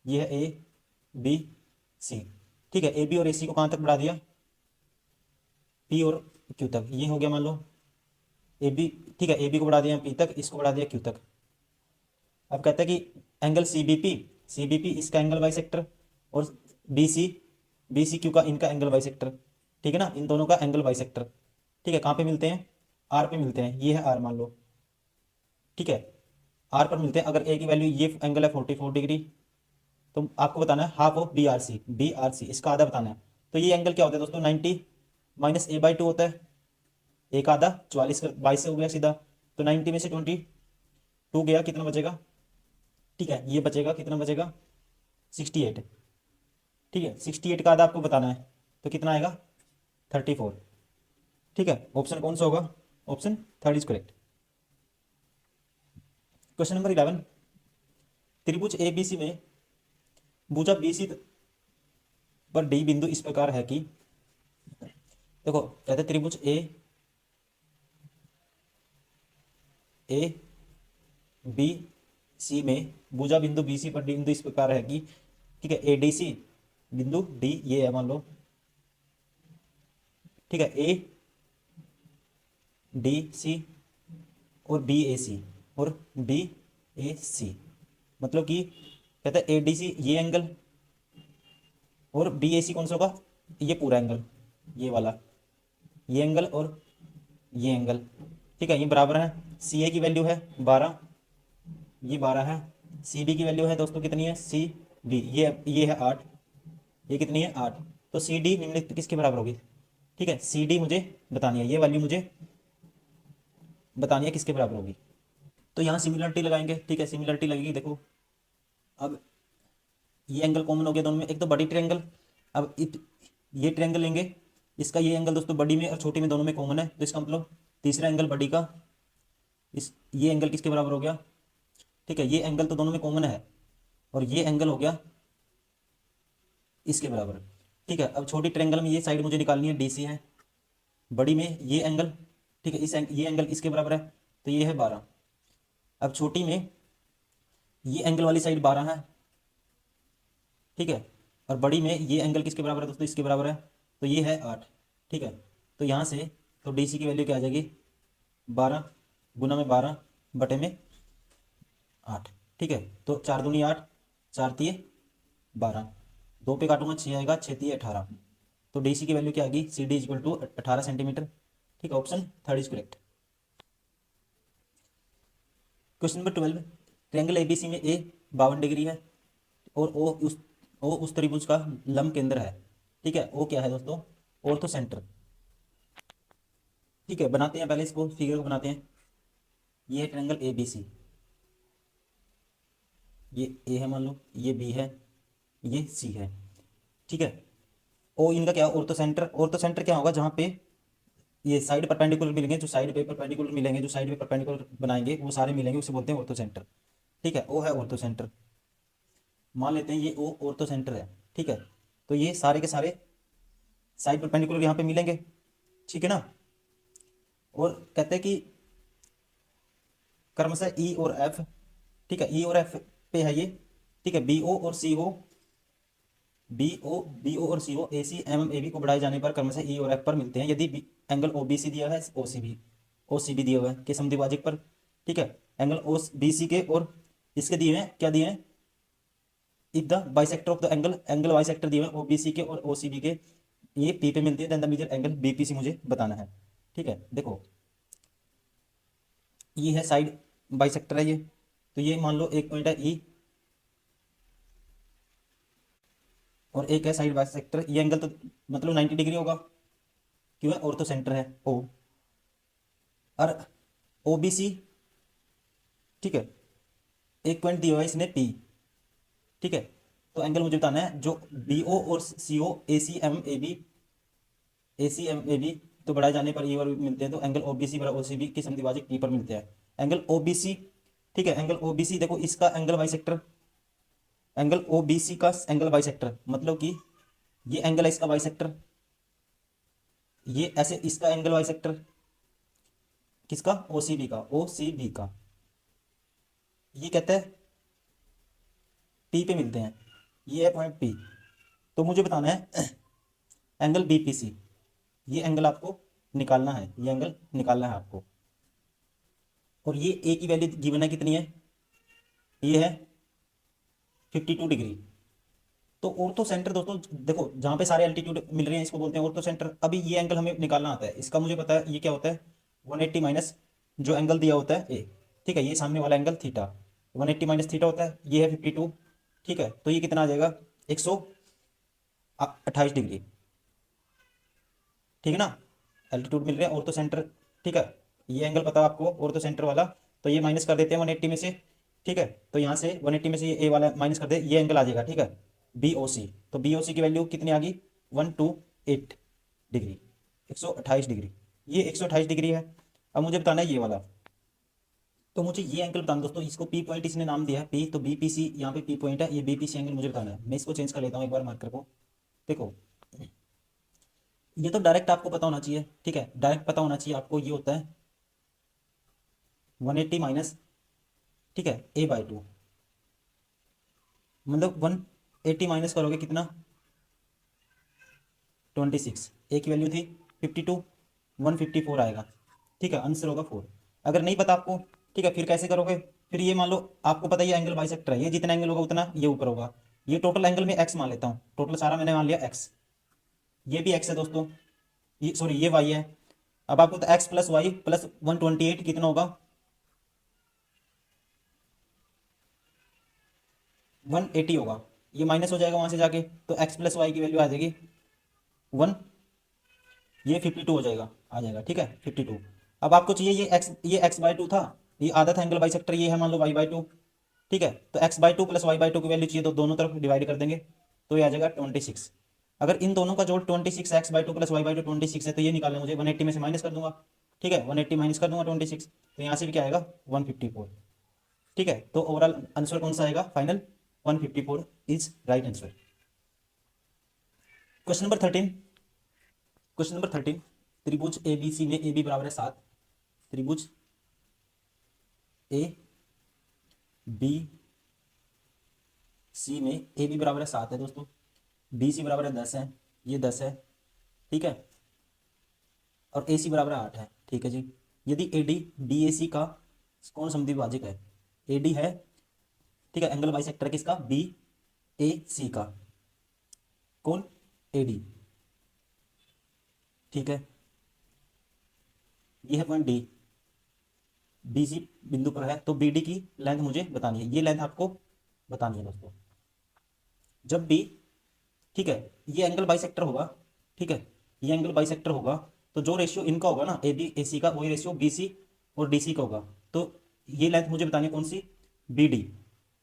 Speaker 1: ये है ए बी सी। ठीक है, ए बी और ए सी को कहाँ तक बढ़ा दिया, पी और क्यू तक, ये हो गया मान लो ए बी। ठीक है, ए बी को बढ़ा दिया पी तक, इसको बढ़ा दिया क्यू तक। अब कहता है कि angle C B P, C B P इसका एंगल बाई सेक्टर, और बी सी क्यू का इनका एंगल बाई सेक्टर। ठीक है ना, इन दोनों का एंगल बाई सेक्टर। ठीक है, कहाँ पे मिलते हैं, आर पे मिलते हैं, ये है आर मान लो। ठीक है, आर पर मिलते हैं। अगर ए की वैल्यू, ये एंगल है 44 डिग्री, तो आपको बताना है half of B R C, B R C इसका आधा बताना है। तो ये एंगल क्या होता है दोस्तों, 90 - a/2 होता है। एक आधा 44 22 से हो गया सीधा, तो 90 में से 22 गया, कितना बचेगा। ठीक है, ये बचेगा, कितना बचेगा 68। ठीक है, 68 का आधा आपको बताना है, तो कितना आएगा 34। ठीक है, ऑप्शन कौन सा होगा, option third is correct. Question number 11, त्रिभुज ए बी सी में भुजा बी सी पर डी बिंदु इस प्रकार है कि, देखो कहते हैं त्रिभुज ए बी सी में भुजा बिंदु बी सी पर डी बिंदु इस प्रकार है कि, ठीक है, ए डी सी बिंदु डी ये है मान लो। ठीक है, ए डी सी और बी ए सी और बी ए सी, मतलब कि कहता है ए डी सी ये एंगल, और बी ए सी कौन सा होगा, ये पूरा एंगल, ये वाला, ये एंगल और ये एंगल। ठीक है, ये बराबर है। सी ए की वैल्यू है 12, ये 12 है। सी बी की वैल्यू है दोस्तों कितनी है, सी बी ये है 8, ये कितनी है 8। तो सी डी निम्नलिखित किसके बराबर होगी। ठीक है, सी डी मुझे बतानी है, ये वैल्यू मुझे बतानी है किसके बराबर होगी। तो यहाँ सिमिलरिटी लगाएंगे। ठीक है, सिमिलरिटी लगेगी, देखो अब ये एंगल कॉमन हो गया दोनों में, एक तो बड़ी ट्रायंगल। अब ये ट्रायंगल लेंगे, इसका ये एंगल दोस्तों बड़ी में और छोटी में दोनों में कॉमन है, तो इसका मतलब तीसरा एंगल बड़ी का, इस ये एंगल किसके बराबर हो गया। ठीक है, ये एंगल तो दोनों में कॉमन है, और ये एंगल हो गया इसके बराबर। ठीक है, अब छोटी ट्रायंगल में ये साइड मुझे निकालनी है, डी सी है, बड़ी में ये एंगल। ठीक है, ये एंगल इसके बराबर है, तो ये है 12। अब छोटी में ये एंगल वाली साइड 12 है। ठीक है, और बड़ी में ये एंगल किसके बराबर है दोस्तों, इसके बराबर है, तो ये है 8। ठीक है, तो यहाँ से तो डी सी की वैल्यू क्या आ जाएगी, 12 गुना में 12 बटे में 8। ठीक है, तो 4 दूनी 8, 4 तिये 12, 2 पे काटूंगा 6 आएगा, 6 तिये 18। तो डी सी की वैल्यू क्या आएगी, C D equal to 18 centimetre. ठीक है, option third is correct. Question number 12, triangle ABC में ए 52 डिग्री है, और ओ उस त्रिभुज का लंब केंद्र है। ठीक है, ओ क्या है दोस्तों, ऑर्थो सेंटर। ठीक है, बनाते हैं पहले इसको, फिगर को बनाते हैं। ये है ट्रायंगल ए बी सी, ये ए है मान लो, ये बी है, ये सी है। ठीक है, ओ इनका क्या, ऑर्थो सेंटर। ऑर्थो सेंटर क्या होगा, जहाँ पे ये साइड परपेंडिकुलर मिलेंगे, जो साइड पे परपेंडिकुलर मिलेंगे, जो साइड पे परपेंडिकुलर बनाएंगे वो सारे मिलेंगे, उसे बोलते हैं ऑर्थो सेंटर। ठीक है, ओ है ऑर्थो सेंटर, मान लेते हैं ये ओ ऑर्थो सेंटर है। ठीक है, तो ये सारे के सारे साइड परपेंडिकुलर यहाँ पे मिलेंगे। ठीक है ना, और कहते हैं कि क्रमशः ई और एफ, ठीक है, ई और एफ पे है ये, ठीक है, बी ओ और सी ओ, बी ओ और C O A C M A B को बढ़ाए जाने पर क्रमशः ई और एफ पर मिलते हैं यदि एंगल ओ बी सी दिया है, ओ सी बी दिया हुआ है के समद्विभाजक पर, ठीक है, एंगल ओ बी सी के और इसके दिए हैं, क्या दिए हैं, if the bisector of the angle bisector दिए हुए ओ बी सी के और ओ सी बी के ये पी पे मिलती है, then the major angle B P C मुझे बताना है, ठीक है। देखो ये है साइड बाइसेक्टर है ये, तो ये मान लो एक पॉइंट है ई और एक है साइड बाइसेक्टर, ये एंगल तो मतलब 90 डिग्री होगा, क्यों है, और तो सेंटर है ओ, और ओ बी सी, ठीक है, एक पॉइंट दिया हुआ है इसने पी, ठीक है, तो एंगल मुझे बताना है जो बी ओ और C O A C M A B, A C M A B तो बढ़ाए जाने पर ये और मिलते हैं, तो एंगल ओ बी सी बराबर ओ सी बी के समद्विभाजक पी पर मिलते हैं। एंगल ओ बी सी, ठीक है, एंगल ओ बी सी देखो इसका angle bisector, angle O B C का एंगल बाइसेक्टर मतलब कि ये एंगल है इसका बाइसेक्टर, ये ऐसे इसका एंगल बाइसेक्टर किसका, ओ सी बी का, ओ सी बी का, ये कहते हैं पी पे मिलते हैं, ये है पॉइंट पी, तो मुझे बताना है एंगल बी पी सी, ये एंगल आपको निकालना है, ये एंगल निकालना है आपको, और ये ए की वैल्यू गिवन है कितनी है, ये है 52 डिग्री। तो ऑर्थो सेंटर दोस्तों देखो जहां पे सारे एल्टीट्यूड मिल रहे हैं इसको बोलते हैं ऑर्थो सेंटर। अभी ये एंगल हमें निकालना आता है, इसका मुझे पता है ये क्या होता है, 180 माइनस जो एंगल दिया होता है ए, ठीक है, ये सामने वाला एंगल थीटा, 180 माइनस थीटा होता है, ये है 52, ठीक है, तो ये कितना आ जाएगा 128 डिग्री, ठीक है ना, एल्टीट्यूड मिल रहे हैं ऑर्थो सेंटर, ठीक है, ये एंगल पता है आपको ऑर्थो सेंटर वाला, तो ये माइनस कर देते हैं 180 में से, ठीक है, तो यहाँ से 180 में से ये ए वाला माइनस कर दे, ये एंगल आ जाएगा, ठीक है, बी ओ सी, तो बी ओ सी की वैल्यू कितनी आ गई 128 डिग्री, 128 डिग्री, ये 128 डिग्री है। अब मुझे बताना है ये वाला, तो मुझे ये एंगल बताना दोस्तों, इसको पी पॉइंट इसने नाम दिया है पी, तो बी पी सी यहाँ पे पी पॉइंट है, ये बी पी सी एंगल मुझे बताना है, मैं इसको चेंज कर लेता हूँ एक बार मार्कर को। देखो ये तो डायरेक्ट आपको पता होना चाहिए, ठीक है, डायरेक्ट पता होना चाहिए आपको, ये होता है 180 माइनस, ठीक है, ए बाई टू, मतलब 180 माइनस करोगे कितना 26, ए की वैल्यू थी 52, 154 आएगा, ठीक है, आंसर होगा 4। अगर नहीं पता आपको, ठीक है, फिर कैसे करोगे, फिर ये मान लो आपको पता है ये एंगल बाइसेक्टर है, ये जितना एंगल होगा उतना ये ऊपर होगा, ये टोटल एंगल में एक्स मान लेता हूँ, टोटल सारा मैंने मान लिया एक्स, ये भी एक्स है दोस्तों, ये सॉरी ये वाई है। अब आपको तो एक्स प्लस वाई प्लस 128 कितना होगा 180 होगा, ये माइनस हो जाएगा वहां से जाके, तो एक्स प्लस वाई की वैल्यू आ जाएगी 1, ये 52 हो जाएगा, आ जाएगा, ठीक है 52। अब आपको चाहिए ये एक्स बाई टू था, ये आधा था एंगल बाइसेक्टर, ये है मान लो वाई बाई टू, ठीक है, तो x by two plus y by two की वैल्यू चाहिए, तो दोनों तरफ डिवाइड कर देंगे, तो ये आ जाएगा 26। अगर इन दोनों का जोड़ 26 x by two plus y by two 26 है, तो ये निकालना मुझे 180 में से माइनस कर दूंगा, ठीक है, 180 माइनस कर दूंगा 26, तो यहाँ से भी क्या आएगा 154, ठीक है, तो ओवरऑल आंसर कौन सा आएगा final 154 is right answer. Question number 13, question number 13, त्रिभुज ए बी सी में ए बी बराबर है 7, त्रिभुज ए बी सी में ए बी बराबर है 7 है दोस्तों, बी सी बराबर है 10 है, ये 10 है, ठीक है, और ए सी बराबर है 8 है, ठीक है जी। यदि ए डी बी ए सी का कौन समद्विभाजक है, ए डी है, ठीक है, एंगल बाइसेक्टर किसका बी ए सी का, कौन ए डी, ठीक है, ये है पॉइंट डी, बी सी बिंदु पर है, तो बी डी की लेंथ मुझे बतानी है, ये लेंथ आपको बतानी है दोस्तों। जब भी, ठीक है, ये एंगल बाइसेक्टर होगा, ठीक है, ये एंगल बाइसेक्टर होगा, तो जो रेशियो इनका होगा ना ए बी ए सी का, वही रेशियो बी सी और डी सी का होगा, तो ये लेंथ मुझे बतानी है कौन सी बी डी,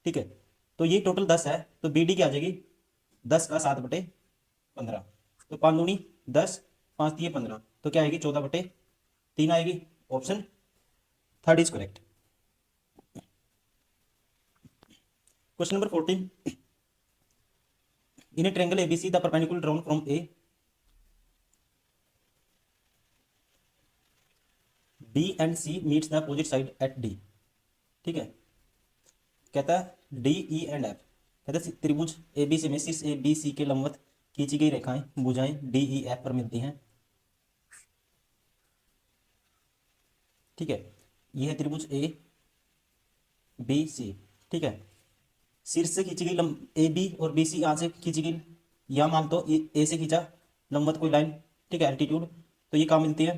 Speaker 1: ठीक है, तो ये टोटल 10 है, तो बी डी की आ जाएगी 10 का 7/15, तो 5 दूनी 10, 5 दिए 15, तो क्या आएगी 14/3 आएगी, option third is correct. Question number 14, in a triangle ABC the perpendicular drawn from A B and C meets the opposite side at D, ठीक है। कहता है डी ई एंड एफ, कहता है त्रिभुज ए बी सी में शीर्ष ए बी सी के लंबवत खींची गई रेखाएं भुजाएं डी ई एफ पर मिलती हैं। ठीक है, ये है त्रिभुज ए बी सी। ठीक है, शीर्ष से खींची गई ए बी और बी सी यहाँ से खींची गई, यहाँ मान तो ए से खींचा लंबवत कोई लाइन, ठीक है, एल्टीट्यूड, तो ये कहाँ मिलती है,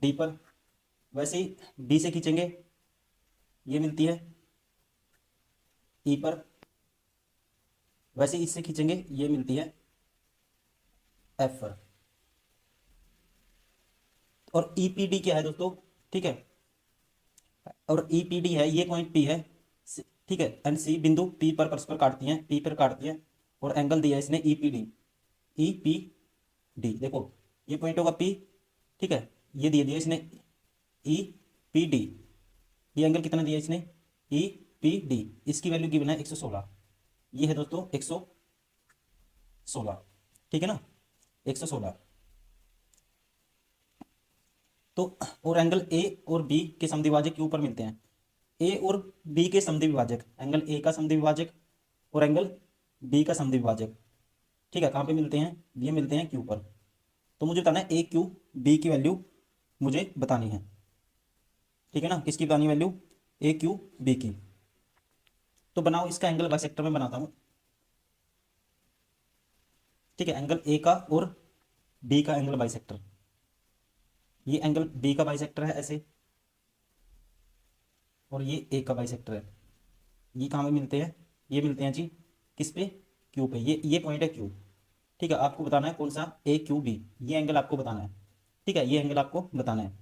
Speaker 1: डी पर। वैसे ही बी से खींचेंगे, ये मिलती है ई पर। वैसे ही इससे खींचेंगे, ये मिलती है एफ पर। और ई पी डी क्या है दोस्तों, ठीक है, और ई पी डी है, ये पॉइंट पी है, ठीक है, एंड सी बिंदु पी पर परस्पर काटती हैं, पी पर काटती हैं, और एंगल दिया है इसने E P D. E P D देखो, ये पॉइंट होगा पी, ठीक है, ये दिया दिया इसने ई पी डी, ये एंगल कितना दिया इसने, ई पी डी, इसकी वैल्यू गिवन है 116। ये है दोस्तों 116, ठीक है ना, 116। तो और एंगल ए और बी के समद्विभाजक क्यू पर मिलते हैं। ए और बी के समद्विभाजक, एंगल ए का समद्विभाजक और एंगल बी का समद्विभाजक, ठीक है, कहाँ पे मिलते हैं, ये मिलते हैं क्यू पर। तो मुझे बताना है ए क्यू बी की वैल्यू मुझे बतानी है, ठीक है ना, किसकी बतानी वैल्यू, ए क्यू बी की। तो बनाओ, इसका एंगल बाइसेक्टर में बनाता हूँ, ठीक है, एंगल ए का और बी का एंगल बाइसेक्टर, ये एंगल बी का बाइसेक्टर है ऐसे, और ये ए का बाइसेक्टर है। ये कहाँ पे मिलते हैं, ये मिलते हैं जी किस पे, क्यू पे। ये पॉइंट है क्यू, ठीक है, आपको बताना है कौन सा, ए क्यू बी, ये एंगल आपको बताना है, ठीक है, ये एंगल आपको बताना है।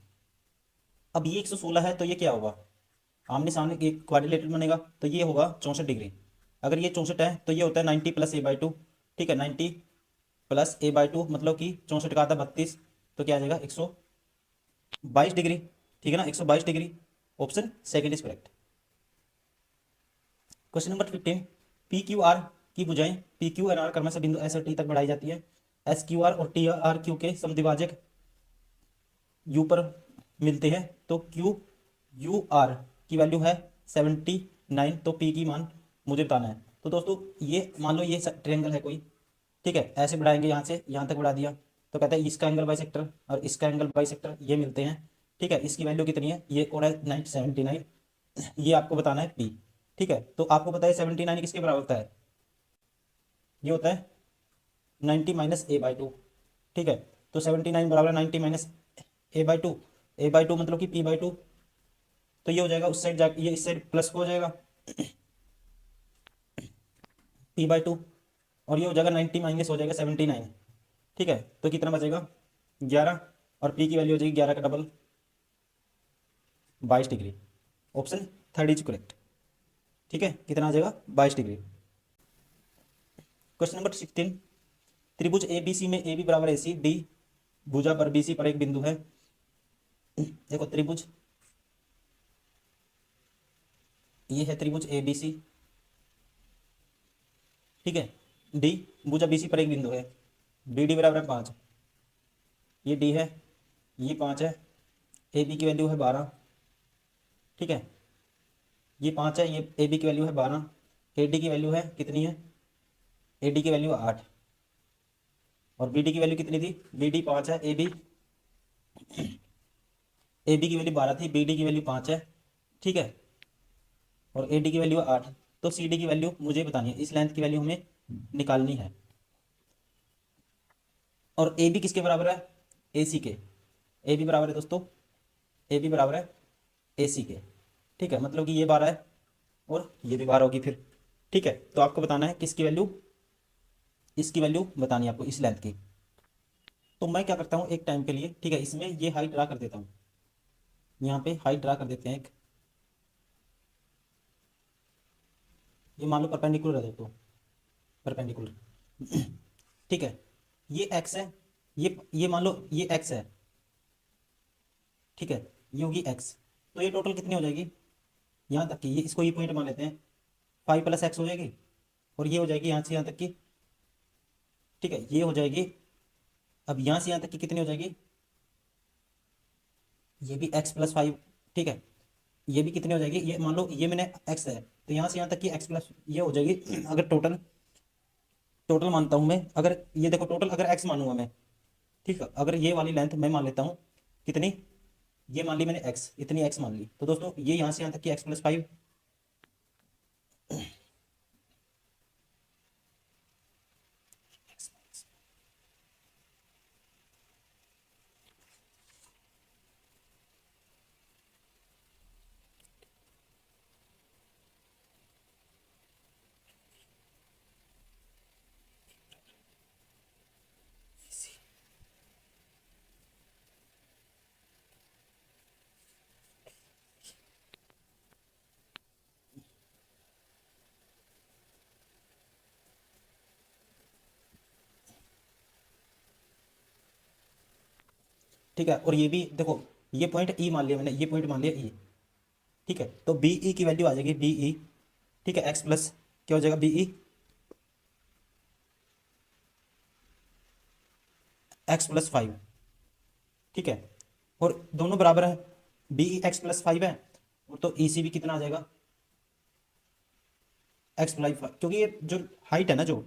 Speaker 1: अब ये 116 है, तो ये क्या होगा, आमने सामने एक क्वाड्रिलेटरल बनेगा, तो ये होगा 64 डिग्री। अगर ये 64 है तो ये होता है 90 प्लस ए बाई टू, ठीक है, 90 प्लस ए बाई टू मतलब कि 64 का आता है 32, तो क्या आ जाएगा 122 डिग्री, ठीक है ना, 122 degree. Option second is correct. Question number 15, P Q are की भुजाएं पी क्यू एंड आर क्रमशः से बिंदु एस और टी तक बढ़ाई जाती है। एस क्यू आर और टी आर क्यू के समद्विभाजक यू पर मिलते हैं, तो क्यू यू आर की वैल्यू है 79, तो पी की मान मुझे बताना है। तो दोस्तों ये मान लो ये ट्रायंगल है कोई, ठीक है, ऐसे बढ़ाएंगे, यहाँ से यहाँ तक बढ़ा दिया, तो कहता है इसका एंगल बाइसेक्टर और इसका एंगल बाइसेक्टर ये मिलते हैं, ठीक है, इसकी वैल्यू कितनी है, ये कौन है 79, ये आपको बताना है पी, ठीक है। तो आपको पता है 79 किसके बराबर होता है, ये होता है 90 माइनस ए बाई टू, ठीक है, तो 79 बराबर 90 minus A by two, A by two मतलब कि पी बाई टू, तो ये हो जाएगा उस साइड जा, ये इस साइड प्लस को हो जाएगा पी बाई टू, और ये हो जाएगा 90 माइनस हो जाएगा 79, ठीक है, तो कितना बचेगा 11, और पी की वैल्यू हो जाएगी 11 का double 22 degree. Option third is correct, ठीक है, कितना आ जाएगा 22 डिग्री। क्वेश्चन नंबर 16, त्रिभुज ए बी सी में ए बी बराबर ए सी, डी भुजा पर बी सी पर एक बिंदु है। देखो त्रिभुज, ये है त्रिभुज ए बी सी, ठीक है, डी भुजा बी सी पर एक बिंदु है, बी डी बराबर है 5, ये डी है, ये 5 है, ए बी की वैल्यू है 12, ठीक है, ये 5 है, ये ए बी की वैल्यू है 12, ए डी की वैल्यू है कितनी है, ए डी की वैल्यू 8, और बी डी की वैल्यू कितनी थी, बी डी 5 है, ए बी की वैल्यू 12 थी, बी डी की वैल्यू 5 है, ठीक है, और ए डी की वैल्यू 8, तो सी डी की वैल्यू मुझे बतानी है, इस लेंथ की वैल्यू हमें निकालनी है। और ए बी किसके बराबर है, ए सी के, ए बी बराबर है दोस्तों, ए बी बराबर है ए सी के, ठीक है, मतलब कि ये 12 है और ये भी 12 होगी फिर, ठीक है, तो आपको बताना है किसकी वैल्यू, इसकी वैल्यू बतानी है आपको इस लेंथ की। तो मैं क्या करता हूँ एक टाइम के लिए, ठीक है, इसमें ये हाइट ड्रा कर देता हूँ, यहाँ पे हाइट ड्रा कर देते हैं एक, ये मान लो परपेंडिकुलर है दोस्तों, परपेंडिकुलर ठीक है, ये एक्स है, ये मान लो ये एक्स है, ठीक है, ये होगी एक्स, तो ये टोटल कितनी हो जाएगी, यहाँ तक की, ये इसको ये पॉइंट मान लेते हैं, 5 प्लस एक्स हो जाएगी, और ये हो जाएगी यहाँ से यहाँ तक की, ठीक है, ये हो जाएगी, अब यहाँ से यहाँ तक की कितनी हो जाएगी, ये भी एक्स प्लस 5, ठीक है, ये भी कितनी हो जाएगी, ये मान लो ये मैंने एक्स है तो यहाँ से यहाँ तक की एक्स प्लस ये हो जाएगी। अगर टोटल टोटल मानता हूँ मैं, अगर ये देखो टोटल अगर एक्स मानूंगा मैं, ठीक है, अगर ये वाली लेंथ मैं मान लेता हूँ कितनी, ये मान ली मैंने एक्स, इतनी एक्स मान ली, तो दोस्तों ये यहाँ से यहाँ तक की एक्स प्लस 5। ठीक है, और ये भी देखो, ये पॉइंट ई मान लिया मैंने, ये पॉइंट मान लिया ई, ठीक है, तो बी ई की वैल्यू आ जाएगी बी ई, ठीक है, एक्स प्लस क्या हो जाएगा बी ई एक्स प्लस 5, ठीक है, और दोनों बराबर है, बी ई एक्स प्लस 5 है, और तो ई सी भी कितना आ जाएगा एक्स प्लस 5, क्योंकि ये जो हाइट है ना जो,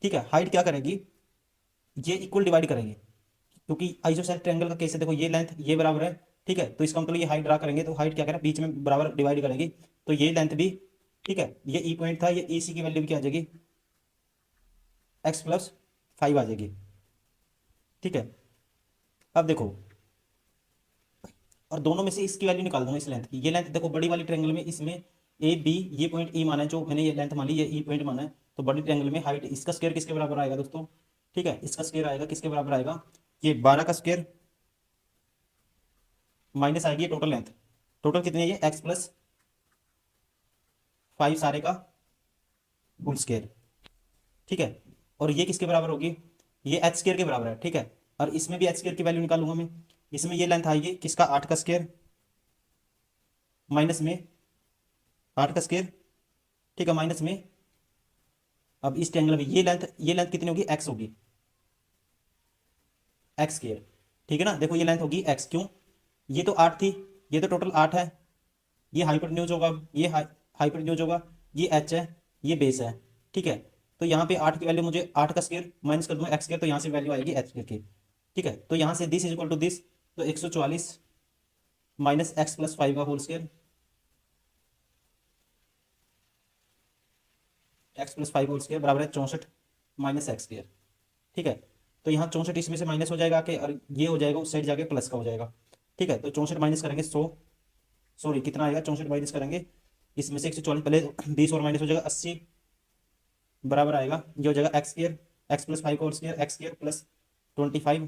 Speaker 1: ठीक है, हाइट क्या करेगी, ये इक्वल डिवाइड करेंगे, क्योंकि आइसोसेलेस ट्रायंगल का केस है, देखो ये लेंथ ये बराबर है, ठीक है, तो इसका मतलब ये हाइट ड्रा करेंगे तो हाइट क्या करें बीच में बराबर डिवाइड करेगी, तो ये लेंथ भी, ठीक है, ये ई पॉइंट था, ये ई सी की वैल्यू भी क्या आ जाएगी एक्स प्लस 5 आ जाएगी, ठीक है। अब देखो, और दोनों में से इसकी वैल्यू निकाल दूंगा, इस लेंथ की, ये लेंथ देखो बड़ी वाली ट्रायंगल में इसमें ए बी, ये पॉइंट ई माना है, जो मैंने ये लेंथ मान ली ये ई पॉइंट माना है, तो बड़ी ट्रायंगल में हाइट इसका स्क्वायर किसके बराबर आएगा दोस्तों, ठीक है, इसका स्क्वायर आएगा किसके बराबर आएगा, ये 12 का स्क्वायर माइनस आएगी टोटल लेंथ, टोटल कितनी है ये एक्स प्लस 5 सारे का होल स्क्वायर, ठीक है, और ये किसके बराबर होगी, ये एच स्क्वायर के बराबर है, ठीक है, और इसमें भी एच स्क्वायर की वैल्यू निकालूंगा मैं, इसमें ये लेंथ आएगी किसका 8 का स्क्वायर माइनस में 8 का स्क्वायर, ठीक है, माइनस में, अब इस ट्रायंगल में ये लेंथ कितनी होगी एक्स होगी, एक्स स्क्वायर, ठीक है ना, देखो ये लेंथ होगी एक्स, क्यों, ये तो 8 थी, ये तो टोटल 8 है, ये हाइपोटेन्यूज होगा, ये हाइपोटेन्यूज होगा, ये एच है, ये बेस है, ठीक है, तो यहाँ पे 8 की वैल्यू मुझे 8 का स्क्वायर माइनस कर दूंगा एक्स स्क्वायर, तो यहाँ से वैल्यू आएगी एच स्क्वायर की, ठीक है, तो यहाँ से this is equal to this, तो 144 माइनस एक्स प्लस 5 का whole square, x plus 5 whole square बराबर है 64 माइनस एक्स स्क्वायर, ठीक है, तो यहाँ 64 इसमें से माइनस हो जाएगा कि, और ये हो जाएगा उस साइड जाके प्लस का हो जाएगा, ठीक है, तो 64 माइनस करेंगे 100, सॉरी कितना आएगा 64 माइनस करेंगे इसमें से 144, पहले 20 और माइनस हो जाएगा 80, बराबर आएगा ये हो जाएगा एक्स स्क्वायर, एक्स प्लस 5 का whole square, x square plus 25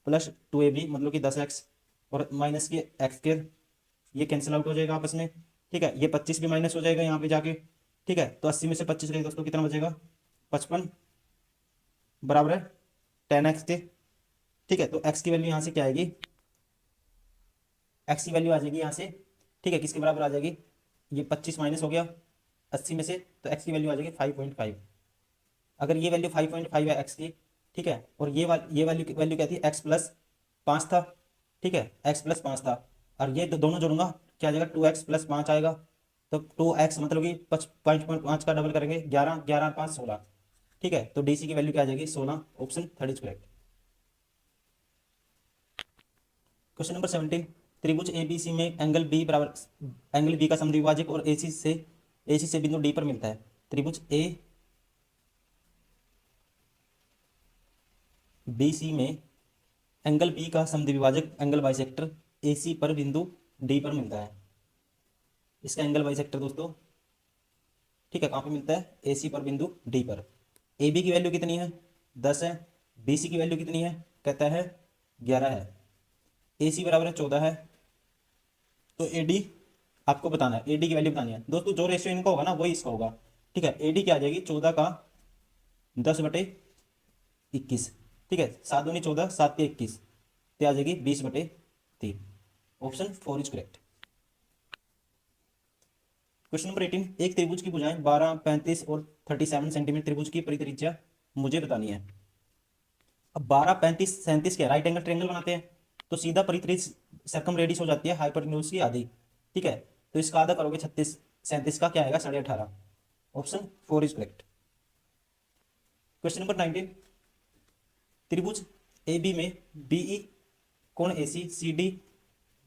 Speaker 1: plus 2ab मतलब कि 10x, और माइनस के एक्स स्क्वायर, ये कैंसिल आउट हो जाएगा आपस में, ठीक है, ये 25 भी माइनस हो जाएगा यहाँ पे जाके, ठीक है, तो 80 में से 25 गए दोस्तों कितना बचेगा 55, बराबर है 10x के, ठीक है, तो x की वैल्यू यहाँ से क्या आएगी, x की वैल्यू आ जाएगी यहाँ से, ठीक है, किसके बराबर आ जाएगी, ये 25 माइनस हो गया 80 में से, तो x की वैल्यू आ जाएगी 5.5, अगर ये वैल्यू 5.5 है x की, ठीक है, और ये वैल्यू क्या थी एक्स प्लस 5 था, ठीक है, एक्स प्लस 5 था, और ये दोनों जोड़ूंगा क्या आ जाएगा 2x प्लस 5 आएगा, तो 2x मतलब कि 5.5 का डबल करेंगे 11, 11 और 5 16, ठीक है, तो डीसी की वैल्यू क्या आ जाएगी 16, option third is correct. Question number 17, त्रिभुज एबीसी में एंगल बी का समद्विभाजक और एसी से बिंदु डी पर मिलता है, त्रिभुज ए बी सी में एंगल बी का समद्विभाजक एंगल बाइसेक्टर एसी पर बिंदु डी पर मिलता है, इसका एंगल बाइसेक्टर दोस्तों, ठीक है, कहाँ पे मिलता है एसी पर बिंदु डी पर, ए बी की वैल्यू कितनी है 10 है, बी सी की वैल्यू कितनी है कहता है 11 है, ए सी बराबर है 14 है, तो ए डी आपको बताना है, ए डी की वैल्यू बतानी है दोस्तों, जो रेशियो इनका होगा ना वही इसका होगा, ठीक है, ए डी क्या आ जाएगी 14 का 10/21, ठीक है, 7 दूनी 14, 7 के 21, तो आ जाएगी 20/3, option 4 is correct. Question number 18, एक त्रिभुज की भुजाएं 12, 35 और 37 सेंटीमीटर, त्रिभुज की परित्रिज्या मुझे बतानी है। अब 12, 35, 37 क्या राइट एंगल ट्रायंगल बनाते हैं, तो सीधा परित्रिज्य सर्कम रेडियस हो जाती है हाइपोटेन्यूज की आधी, ठीक है, तो इसका आधा करोगे 36, 37 का क्या आएगा 18.5। Option 4 is correct. Question number 19, त्रिभुज ए बी में बीई कोण ए सी, सी डी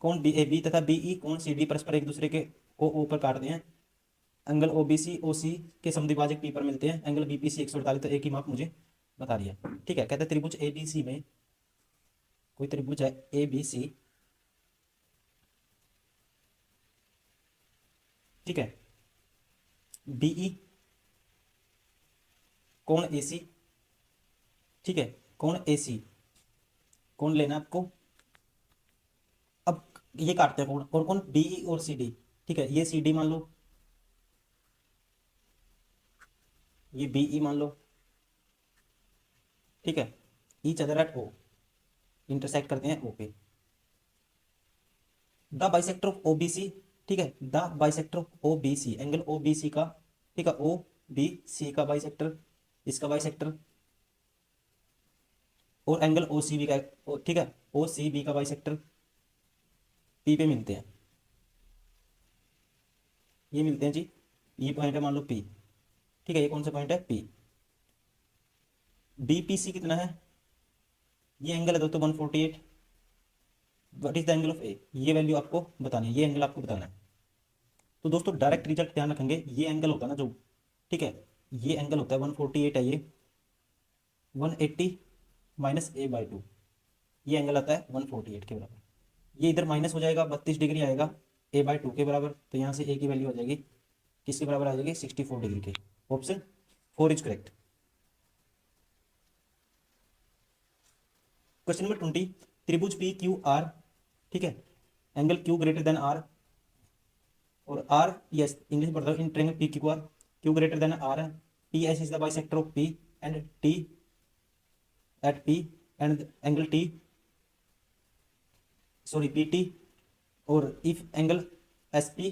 Speaker 1: कोण बी ए बी तथा बीई कोण सी डी परस्पर एक दूसरे के को ओ पर काटते हैं। एंगल ओ बी सी ओ सी के समद्विभाजक पी पर मिलते हैं। एंगल बी पी सी 148, तो एक ही माप मुझे बता रही है। ठीक है, कहते हैं त्रिभुज ए बी सी में, कोई त्रिभुज है ए बी सी, ठीक है, बीई कोण ए सी, ठीक है, कोण ए सी, कौन लेना आपको। अब ये काटते हैं कौन कौन कौन, बीई और सी डी। ठीक है, ये सी डी मान लो, ये बीई मान लो, ठीक है, each other at O, intersect करते हैं ओ पे। The bisector of O B C, ठीक है, the bisector of O B C, angle O B C का, ठीक है, ओ बी सी का बाइसेक्टर, इसका बाइसेक्टर, और एंगल ओ सी बी का, ठीक है, ओ सी बी का बाइसेक्टर पी पे मिलते हैं। ये मिलते हैं जी, ये पॉइंट है मान लो पी, ठीक है, ये कौन सा पॉइंट है पी। बी पी सी कितना है, ये एंगल है दोस्तों 148। What is the angle of A, ये वैल्यू आपको बतानी है, ये एंगल आपको बताना है। तो दोस्तों डायरेक्ट रिजल्ट ध्यान रखेंगे, ये एंगल होता है ना जो, ठीक है, ये एंगल होता है 148 है, ये 180 माइनस ए बाई 2, ये एंगल आता है 148 के बराबर। ये इधर माइनस हो जाएगा, 32 डिग्री आएगा ए बाई 2 के बराबर, तो यहाँ से ए की वैल्यू आ जाएगी किसके बराबर आ जाएगी 64 डिग्री के। Option 4 is correct. Question number 20, त्रिभुज पी क्यू आर, ठीक है, angle Q greater than R, और आर, यस इंग्लिश पढ़ रहा हूँ, in triangle P Q R, Q greater than R है, P S is the bisector of P and T at P, and angle T, sorry P T, और if angle S P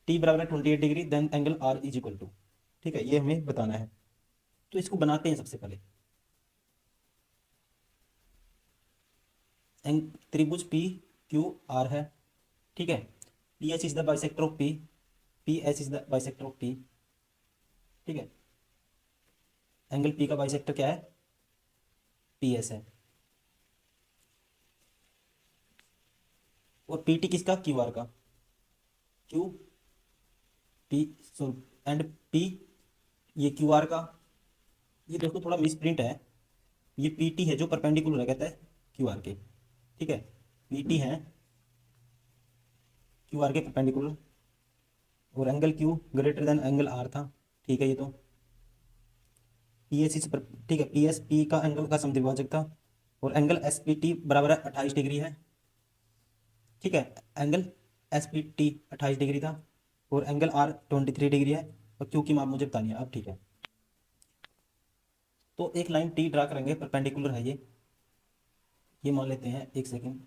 Speaker 1: T बराबर 28 degree then angle R is equal to, ठीक है, ये हमें बताना है। तो इसको बनाते हैं सबसे पहले। त्रिभुज पी क्यू आर है, ठीक है, P H is the bisector of P, P H is the bisector of P, ठीक है, एंगल पी का बाइसेक्टर क्या है पी एस है, और पी टी किसका क्यू आर का, Q P, so and P, ये क्यू आर का, ये दोस्तों थोड़ा मिस प्रिंट है, ये पी टी है जो परपेंडिकुलर है कहता है क्यू आर के, ठीक है, पी टी है क्यू आर के परपेंडिकुलर, और angle Q greater than angle R था, ठीक है, ये तो पी एस इस पर, ठीक है, पी एस पी का एंगल का समद्विभाजक था, और एंगल एस पी टी बराबर 28 डिग्री है, ठीक है, angle S P T 28 degree था, और एंगल आर 23 डिग्री है, और क्यू की माप मुझे बतानी है अब, ठीक है। तो एक लाइन टी ड्रा करेंगे, परपेंडिकुलर है ये मान लेते हैं, एक सेकेंड,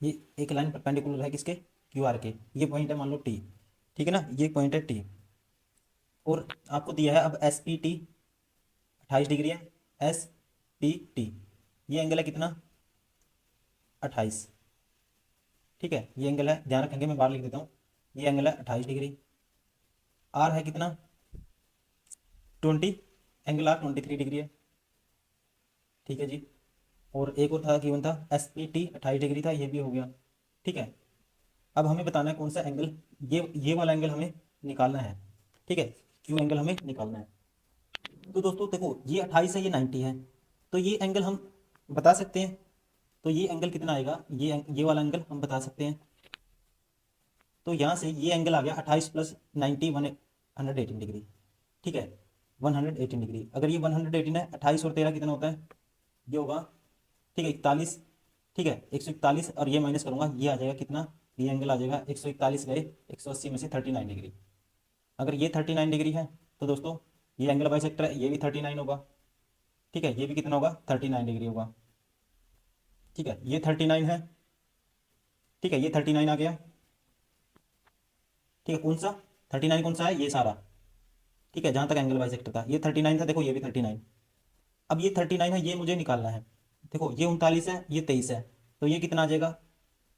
Speaker 1: ये एक लाइन परपेंडिकुलर है किसके क्यू आर के, ये पॉइंट है मान लो टी, ठीक है ना, ये पॉइंट है टी, और आपको दिया है अब एस पी टी 28 डिग्री है, एस पी टी, ये एंगल है कितना 28, ठीक है, ये एंगल है, ध्यान रखेंगे, मैं बाहर लिख देता हूँ, ये एंगल है 28 डिग्री, आर है कितना 20, एंगल आर 23 डिग्री है, ठीक है जी, और एक और था गिवन था एस पी टी 28 डिग्री था, ये भी हो गया, ठीक है। अब हमें बताना है कौन सा एंगल, ये वाला एंगल हमें निकालना है, ठीक है, क्यू एंगल हमें निकालना है। तो दोस्तों देखो, ये 28 है, ये 90 है, तो ये एंगल हम बता सकते हैं, तो ये एंगल कितना आएगा, ये वाला एंगल हम बता सकते हैं। तो यहाँ से ये एंगल आ गया 28 प्लस 90 118 डिग्री, ठीक है, 118 डिग्री। अगर ये 118 है, 28 और 13 कितना होता है, ये होगा, ठीक है 41, ठीक है 141, और ये माइनस करूंगा, ये आ जाएगा कितना, ये एंगल आ जाएगा 141 गए 180 में से 39 डिग्री। अगर ये 39 डिग्री है तो दोस्तों ये एंगल बाइसेक्टर है, ये भी 39 होगा, ठीक है, ये भी कितना होगा 39 डिग्री होगा, ठीक है, ये 39 है, ठीक है, ये 39 आ गया, ठीक है, कौन सा 39 कौन सा है, ये सारा, ठीक है, जहां तक एंगल बाइसेक्टर था ये 39 था, देखो ये भी 39। अब ये 39 है, ये मुझे निकालना है, देखो ये 39 है, ये 23 है, तो ये कितना आ जाएगा,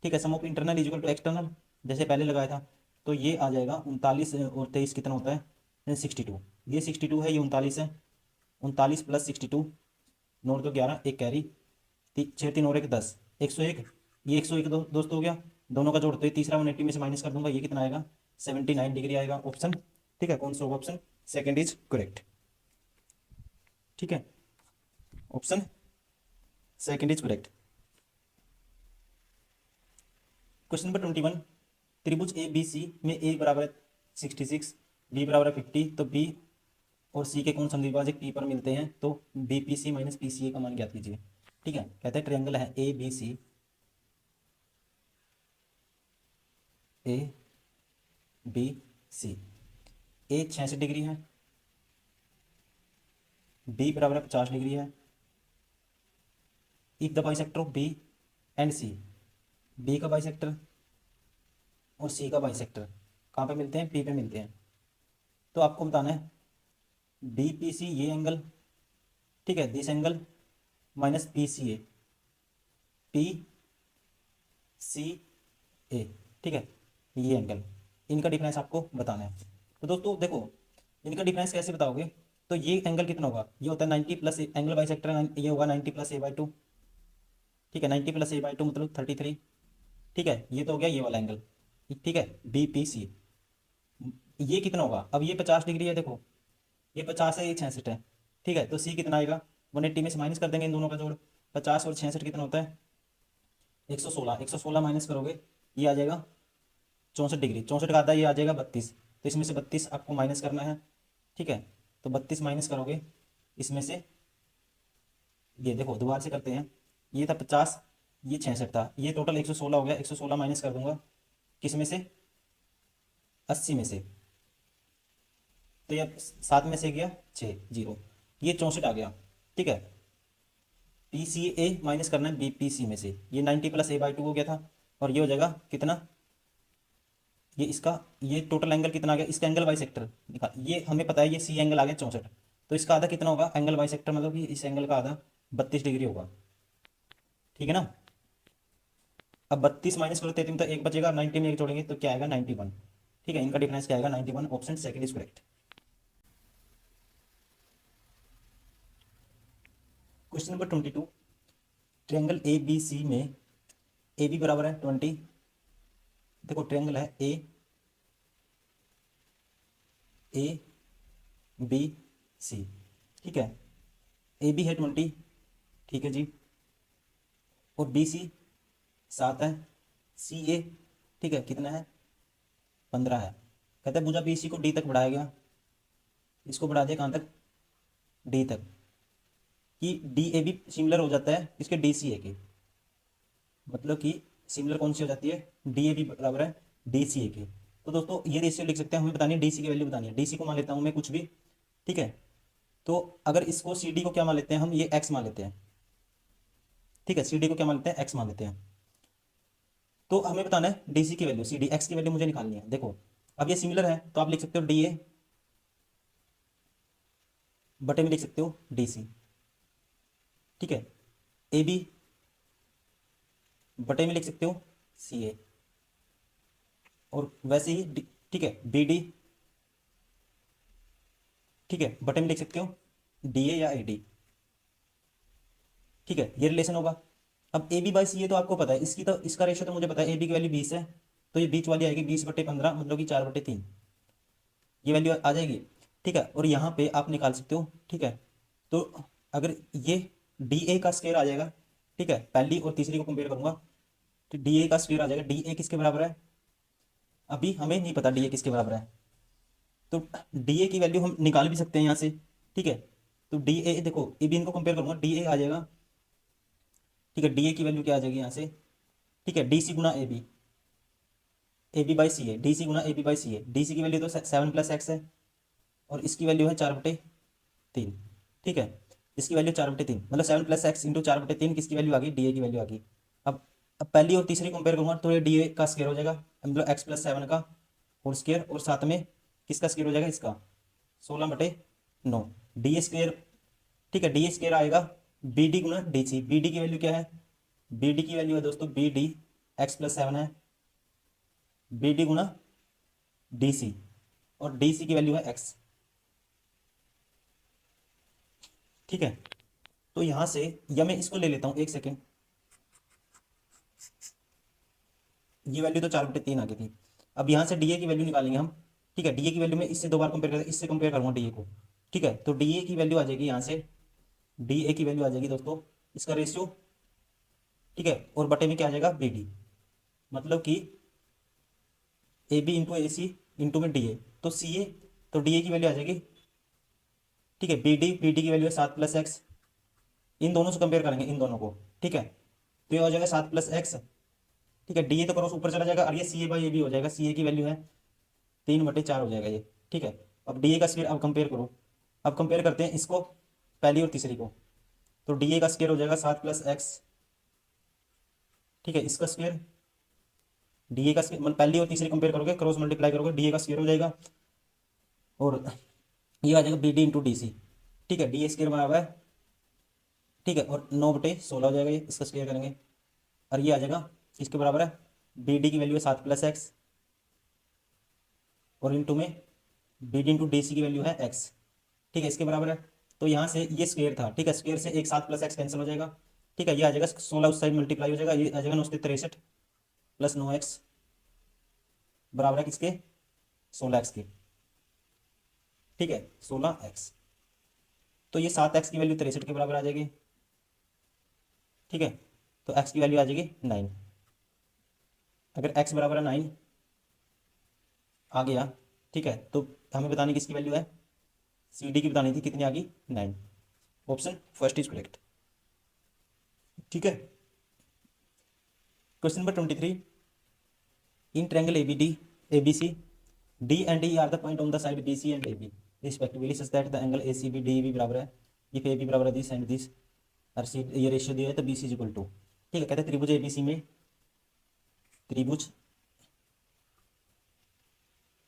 Speaker 1: ठीक है, sum of internal is equal to external, जैसे पहले लगाया था। तो ये आ जाएगा 39 और 23 कितना होता है 62, ये 62 है, ये 39 है, 39 प्लस 62, नोट तो 11, एक कैरी, 6 3 और 1 10, 101, ये 101 दोस्तों हो गया, दोनों का जोड़, तो ये तीसरा 180 में से माइनस कर दूंगा, ये कितना आएगा 79 डिग्री आएगा ऑप्शन, ठीक है, कौन सा होगा ऑप्शन सेकंड इज करेक्ट, ठीक है, option second is correct. Question number 21, त्रिभुज ए बी सी में ए बराबर है 66, बी बराबर है 50, तो बी और सी के कौन समद्विभाजक पी पर मिलते हैं, तो B P C minus P C A का मान ज्ञात कीजिए, ठीक है। कहते हैं ट्रायंगल है A B C, A B C, A 66 degree है, बी बराबर है 50 डिग्री है, if the bisector of B and C, B का बाइसेक्टर और सी का बाइसेक्टर कहाँ पे मिलते हैं, पी पे मिलते हैं, तो आपको बताना है बी पी सी ये एंगल, ठीक है, this angle minus P C A, P C A, ठीक है, ये एंगल, इनका डिफरेंस आपको बताना है। तो दोस्तों देखो, इनका डिफरेंस कैसे बताओगे, तो ये एंगल कितना होगा, ये होता है 90 प्लस एंगल बाइसेक्टर, ये होगा 90 प्लस ए बाई 2, ठीक है, 90 प्लस ए बाई 2 मतलब 33, ठीक है, ये तो हो गया ये वाला एंगल, ठीक है, बी पी सी, ये कितना होगा, अब ये 50 डिग्री है, देखो ये 50 है, ये 66 है, ठीक है, तो सी कितना आएगा 180 में से माइनस कर देंगे इन दोनों का जोड़, 50 और 66 कितना होता है 116, 116 माइनस करोगे ये आ जाएगा 64 डिग्री, 64 का आधा ये आ जाएगा 32, तो इसमें से 32 आपको माइनस करना है, ठीक है, तो 32 माइनस करोगे इसमें से, ये देखो दोबारा से करते हैं, ये था 50, ये 66 था, ये टोटल 116 हो गया, 116 माइनस कर दूंगा किस में से 80 में से, तो ये 7 में से गया 6 जीरो, ये 64 आ गया, ठीक है, पी सी ए माइनस करना है बी पी सी में से, ये 90 प्लस ए बाई 2 हो गया था, और ये हो जाएगा कितना, ये इसका, ये टोटल एंगल कितना आ गया, इसका एंगल बाई सेक्टर निकाल, ये हमें पता है ये सी एंगल आ गया 64, तो इसका आधा कितना होगा एंगल बाई सेक्टर, मतलब कि इस एंगल का आधा 32 डिग्री होगा, ठीक है ना। अब 32 माइनस करो 33 तो एक बचेगा, 90 में एक जोड़ेंगे तो क्या आएगा 91, ठीक है, इनका डिफरेंस क्या आएगा 91, option second is correct. Question number 22, triangle A B C में ए बी बराबर है 20, देखो ट्रायंगल है ए बी सी, ठीक है, ए बी है 20, ठीक है जी, और बी सी 7 है, सी ए, ठीक है, कितना है 15 है, कहते हैं भुजा बी सी को डी तक बढ़ाया गया, इसको बढ़ा दिया कहाँ तक डी तक, कि डी ए बी सिमिलर हो जाता है इसके डी सी ए के, मतलब कि सिमिलर कौन सी हो जाती है डी ए बी बराबर है डी सी ए के, तो दोस्तों ये रेशियो लिख सकते हैं, हमें बतानी है डी सी की वैल्यू बतानी है, डी सी को मान लेता हूँ मैं कुछ भी, ठीक है, तो अगर इसको सी डी को क्या मान लेते हैं हम, ये एक्स मान लेते हैं, ठीक है, सी डी को क्या मान लेते हैं एक्स मान लेते हैं, तो हमें बताना है डी सी की वैल्यू, सी डी एक्स की वैल्यू मुझे निकालनी है, देखो अब ये सिमिलर है तो आप लिख सकते हो डी ए बटे में लिख सकते हो डी सी, ठीक है, ए बी बटे में लिख सकते हो सी ए, और वैसे ही ठीक है बी डी, ठीक है, बटे में लिख सकते हो डी ए या ए डी, ठीक है, ये रिलेशन होगा। अब ए बी बाई सी ए तो आपको पता है, इसकी तो इसका रेशियो तो मुझे पता है, ए बी की वैल्यू 20 है, तो ये बीच वाली आएगी 20/15 मतलब कि 4/3, ये वैल्यू आ जाएगी, ठीक है, और यहाँ पे आप निकाल सकते हो, ठीक है, तो अगर ये डी ए का स्क्वायर आ जाएगा, ठीक है, पहली और तीसरी को कंपेयर करूंगा तो डी ए का स्क्वायर आ जाएगा, डी ए किसके बराबर है, अभी हमें नहीं पता डी ए किसके बराबर है, तो डी ए की वैल्यू हम निकाल भी सकते हैं यहाँ से, ठीक है, तो डी ए देखो ए बी इनको कंपेयर करूंगा, डी ए आ जाएगा, ठीक है, डी ए की वैल्यू क्या आ जाएगी यहाँ से, ठीक है, डी सी गुना A B by C A, D C गुना A B by C A, D C की वैल्यू तो 7 प्लस एक्स है, और इसकी वैल्यू है 4/3, ठीक है, इसकी वैल्यू 4/3 मतलब 7 प्लस एक्स इंटू 4/3 किसकी वैल्यू आ गई डी ए की वैल्यू आ गई। अब पहली और तीसरी कंपेयर करूंगा तो ये डी ए का स्क्वायर हो जाएगा, मतलब एक्स प्लस 7 का होल स्क्वायर, और साथ में किसका स्क्वायर हो जाएगा इसका 16/9 डी ए स्क्वायर, ठीक है, डी ए स्क्वायर आएगा बी डी गुना डी सी, बी डी की वैल्यू क्या है बी डी की वैल्यू है दोस्तों बी डी x+7 है, बी डी गुना डी सी, और डी सी की वैल्यू है x। ठीक है, तो यहां से या मैं इसको ले लेता हूं, एक सेकेंड, ये वैल्यू तो 4/3 आ गई थी। अब यहाँ से डी ए की वैल्यू निकालेंगे हम। ठीक है, डी ए की वैल्यू में इससे 2 बार कंपेयर करें, इससे कंपेयर करूँगा डी ए को। ठीक है, तो डी ए की वैल्यू आ जाएगी यहाँ से, डी ए की वैल्यू आ जाएगी दोस्तों, इसका रेशियो, ठीक है, और बटे में क्या आ जाएगा बी डी, मतलब कि A B into A C into में डी ए, तो सी ए, तो डी ए की वैल्यू आ जाएगी, ठीक है, बी डी की वैल्यू है 7+x, इन दोनों से कंपेयर करेंगे इन दोनों को। ठीक है, तो ये हो जाएगा 7+x। ठीक है, डी ए तो क्रॉस ऊपर चला जाएगा और ये सी ए बाई ए बी हो जाएगा, सी ए की वैल्यू है 3/4 हो जाएगा ये। ठीक है, अब डी ए का स्क्वायर अब कंपेयर करो, अब कंपेयर करते हैं इसको पहली और तीसरी को, तो डी ए का स्क्वायर हो जाएगा 7+x। ठीक है, इसका स्क्वायर, डी ए का स्क्वायर मतलब पहली और तीसरी कंपेयर करोगे, क्रॉस मल्टीप्लाई करोगे, डी ए का स्क्वायर हो जाएगा, और ये आ जाएगा B D into D C. ठीक है, डी ए स्क्वायर बराबर है, ठीक है, और 9/16 हो जाएगा ये, इसका स्क्वायर करेंगे, और ये आ जाएगा इसके बराबर है, बी डी की वैल्यू है 7+x, और इंटू में B D into D C की वैल्यू है x। ठीक है, इसके बराबर है, तो यहाँ से ये स्क्वायर था, ठीक है, स्क्वायर से एक 7+x कैंसिल हो जाएगा। ठीक है, ये आ जाएगा 16 उस साइड मल्टीप्लाई हो जाएगा, ये आ जाएगा 963 प्लस 9x बराबर है किसके, 16x के। ठीक है, 16x, तो ये 7x की वैल्यू 63 के बराबर आ जाएगी। ठीक है, तो x की वैल्यू आ जाएगी 9। अगर x बराबर है 9 आ गया, ठीक है, तो हमें बतानी किसकी वैल्यू है, सी डी की बतानी थी, कितनी आ गई 9। Option first is correct. ठीक है, question number 23, in triangle ABC D and E are the point on the side BC and AB respectively such that the angle ACB DEB बराबर है, if AB बराबर है दिस एंड दिस, और सी ये रेशियो दिया है तो BC इज इक्वल टू, ठीक है, कहते हैं त्रिभुज ABC में, त्रिभुज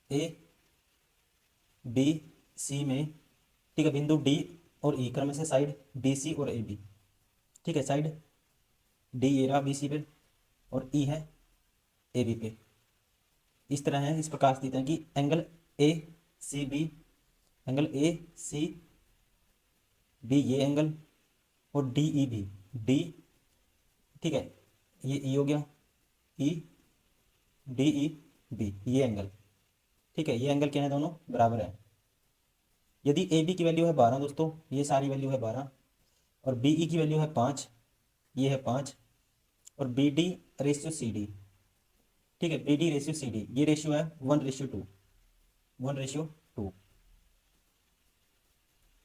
Speaker 1: ए बी सी में, ठीक है, बिंदु डी और ई क्रम से साइड BC और AB, ठीक है, साइड डी ये रहा BC पे और ई है AB पे, इस तरह है, इस प्रकार से देते हैं कि एंगल ACB, एंगल ACB ये एंगल, और DEB डी, ठीक है, ये ई हो गया, DEB ये एंगल, ठीक है, ये एंगल क्या है, दोनों बराबर है। यदि AB की वैल्यू है 12 दोस्तों, ये सारी वैल्यू है 12, और BE की वैल्यू है 5, ये है 5, और BD रेशियो CD, ठीक है, BD रेशियो CD ये रेशियो है 1:2, 1:2,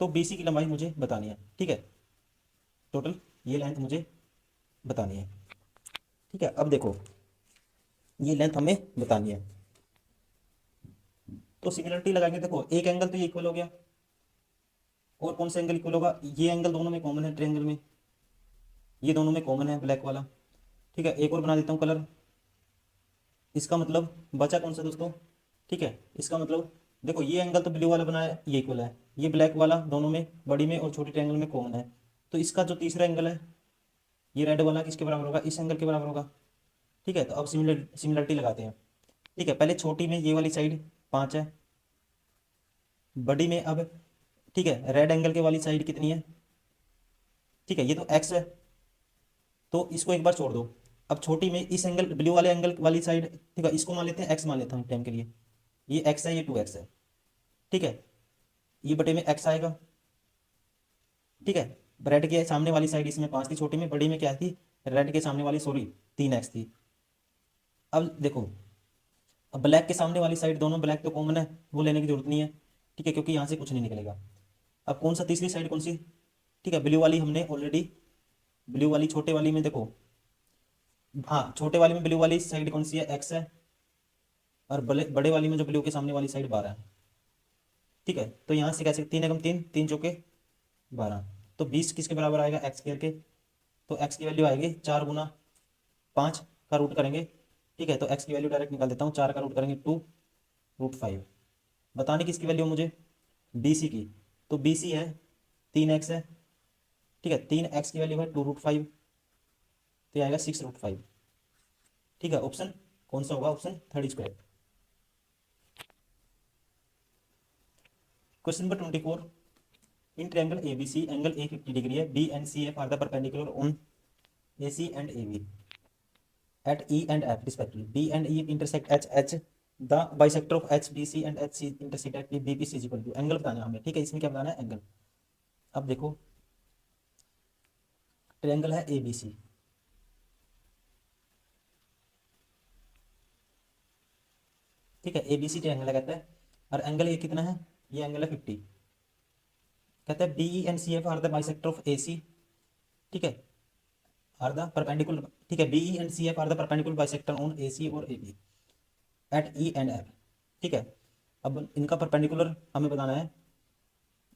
Speaker 1: तो BC की लंबाई मुझे बतानी है। ठीक है, टोटल ये लेंथ मुझे बतानी है। ठीक है, अब देखो ये लेंथ हमें बतानी है, तो सिमिलरिटी लगाएंगे, देखो एक एंगल तो ये इक्वल हो गया, और कौन सा एंगल इक्वल होगा, ये एंगल दोनों में कॉमन है, ट्रायंगल में ये दोनों में कॉमन है ब्लैक वाला। ठीक है, एक और बना देता हूँ कलर, इसका मतलब बचा कौन सा दोस्तों, ठीक है, इसका मतलब देखो ये एंगल तो ब्लू वाला बनाया, ये इक्वल है, ये ब्लैक वाला दोनों में बड़ी में और छोटी ट्रायंगल में कॉमन है, तो इसका जो तीसरा एंगल है ये रेड वाला किसके बराबर होगा, इस एंगल के बराबर होगा। ठीक है, तो अब सिमिलरिटी लगाते हैं। ठीक है, पहले छोटी में ये वाली साइड 5 है, बड़ी में अब, ठीक है, रेड एंगल के वाली साइड कितनी है, ठीक है, ये तो x है, तो इसको एक बार छोड़ दो। अब छोटी में इस एंगल ब्लू वाले एंगल वाली साइड, ठीक है, इसको मान लेते हैं x मान लेता हूँ टाइम के लिए, ये x है, ये 2x है। ठीक है, ये बटे में x आएगा। ठीक है, रेड के सामने वाली साइड इसमें 5 थी छोटी में, बड़ी में क्या थी, रेड के सामने वाली सॉरी 3x थी। अब देखो, अब ब्लैक के सामने वाली साइड, दोनों ब्लैक तो कॉमन है, वो लेने की जरूरत नहीं है। ठीक है, क्योंकि यहाँ से कुछ नहीं निकलेगा। अब कौन सा तीसरी साइड कौन सी, ठीक है, ब्लू वाली हमने ऑलरेडी, ब्लू वाली छोटे वाली में देखो, हाँ छोटे वाली में ब्लू वाली साइड कौन सी है, x है, और बड़े वाली में जो ब्लू के सामने वाली साइड 12 है। ठीक है, तो यहाँ से कैसे 3 एकम 3, 3 चौके 12, तो 20 किसके बराबर आएगा, x स्क्वायर के, तो x की वैल्यू आएगी 4 गुना 5 का रूट करेंगे। ठीक है, तो x की वैल्यू डायरेक्ट निकाल देता हूँ, 4 का रूट करेंगे 2√5। बताने किसकी वैल्यू मुझे, BC की, तो BC है 3x है। ठीक है, 3x की वैल्यू है 2√5, तो ये आएगा 6√5। ठीक है, ऑप्शन कौन सा होगा? Option third is correct. Question number 24, in triangle ABC angle A 50 degree है, B and CF are the perpendicular on AC and AB at E and F respectively. B and E intersect H. The bisector of HBC and HC intersect at BPC is equal to, angle बताना है हमें। ठीक है, इसमें क्या बताना है? एंगल। अब देखो ट्रायंगल है ABC, ठीक है, ABC ट्रायंगल कहता है, और एंगल ये कितना है? ये एंगल है 50। कहता है BE and CF are the bisector of AC, ठीक है, आर द परपेंडिकुलर, ठीक है, BE and CF are the perpendicular bisector on AC और AB at E and F। ठीक है, अब इनका परपेंडिकुलर हमें बताना है।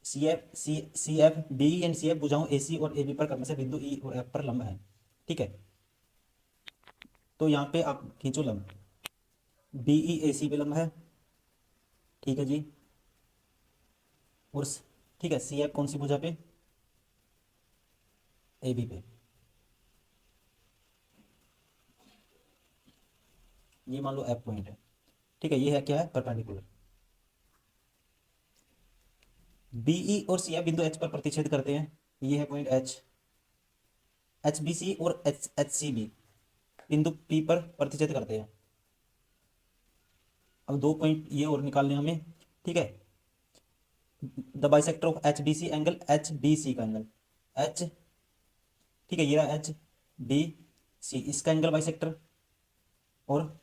Speaker 1: CF BE एंड CF भुजाओं AC और AB पर क्रम से बिंदु E और F पर लंब है। ठीक है, तो यहाँ पे आप खींचो लंब, BE AC पे लंब है, ठीक है जी, और ठीक है CF कौन सी भुजा पे? AB पे। ये मान लो F पॉइंट है, ठीक है, ये है क्या है? परपेंडिकुलर। BE और CF बिंदु H पर प्रतिच्छेद करते हैं, ये है पॉइंट H। HBC और HCB बिंदु P पर प्रतिच्छेद करते हैं। अब दो पॉइंट ये और निकालने हमें, ठीक है, the bisector of HBC angle HBC का एंगल H, ठीक है, ये रहा HBC, इसका एंगल बाइसेक्टर, और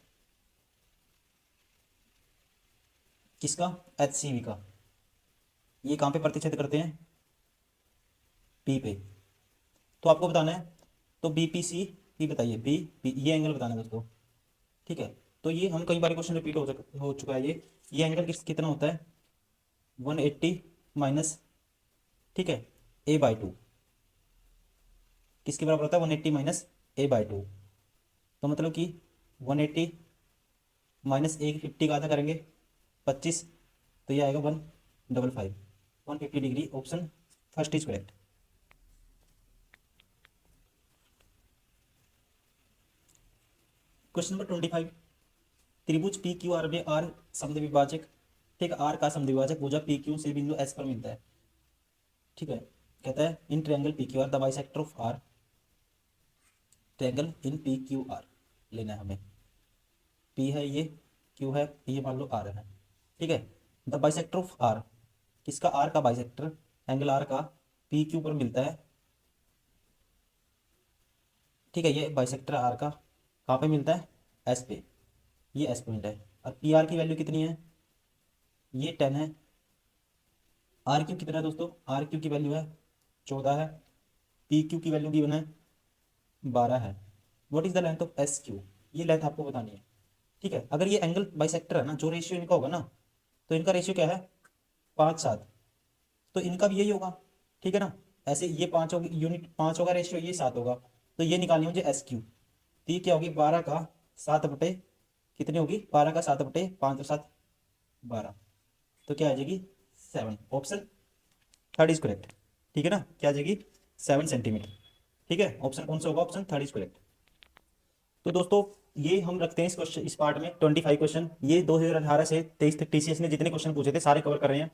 Speaker 1: किसका? HCB का। ये कहाँ पे प्रतिच्छेद करते हैं? P पे। तो आपको बताना है, तो BPC P बताइए, B ये एंगल बताना है दोस्तों। ठीक है, तो ये हम कई बार क्वेश्चन रिपीट हो चुका है। ये एंगल कितना होता है? 180 माइनस, ठीक है, A/2। किसके बराबर होता है? 180 माइनस A/2। तो मतलब कि 180 माइनस A 50 का आधा करेंगे 25, तो ये आएगा 155, 150 degree. Option first is correct. Question number 25, त्रिभुज PQR में R समद्विभाजक, ठीक है, R का समद्विभाजक भुजा PQ से बिंदु S पर मिलता है। ठीक है, कहता है in triangle PQR the bisector of R, triangle in PQR लेना है हमें। P है ये, Q है, ये मान लो R है। ठीक है, द बाइसेक्टर ऑफ R, किसका? R का बाइसेक्टर, एंगल R का PQ पर मिलता है। ठीक है, ये बाइसेक्टर R का कहाँ पे मिलता है? S पे, ये S पॉइंट है। और PR की वैल्यू कितनी है? ये 10 है। RQ कितना है दोस्तों? RQ की वैल्यू है 14 है। PQ की वैल्यू गिवन है 12 है। What is the length of SQ? ये लेंथ आपको बतानी है। ठीक है, अगर ये एंगल बाइसेक्टर है ना, जो रेशियो इनका होगा ना, तो इनका रेशियो क्या है? 5:7, तो इनका भी यही होगा। ठीक है ना, ऐसे ये 5 होगी यूनिट, 5 होगा रेशियो, ये 7 होगा, तो ये निकालनी मुझे SQ। तो ये क्या होगी? 12 का 7 बटे कितनी होगी? 12 का 7 बटे 5 और 7 12, तो क्या आ जाएगी? 7। Option third is correct. ठीक है ना, क्या आ जाएगी? 7 सेंटीमीटर। ठीक है, ऑप्शन कौन सा होगा? Option third is correct. तो दोस्तों ये हम रखते हैं इस क्वेश्चन, इस पार्ट में 25 क्वेश्चन, ये 2018 से 23 तक TCS ने जितने क्वेश्चन पूछे थे सारे कवर कर रहे हैं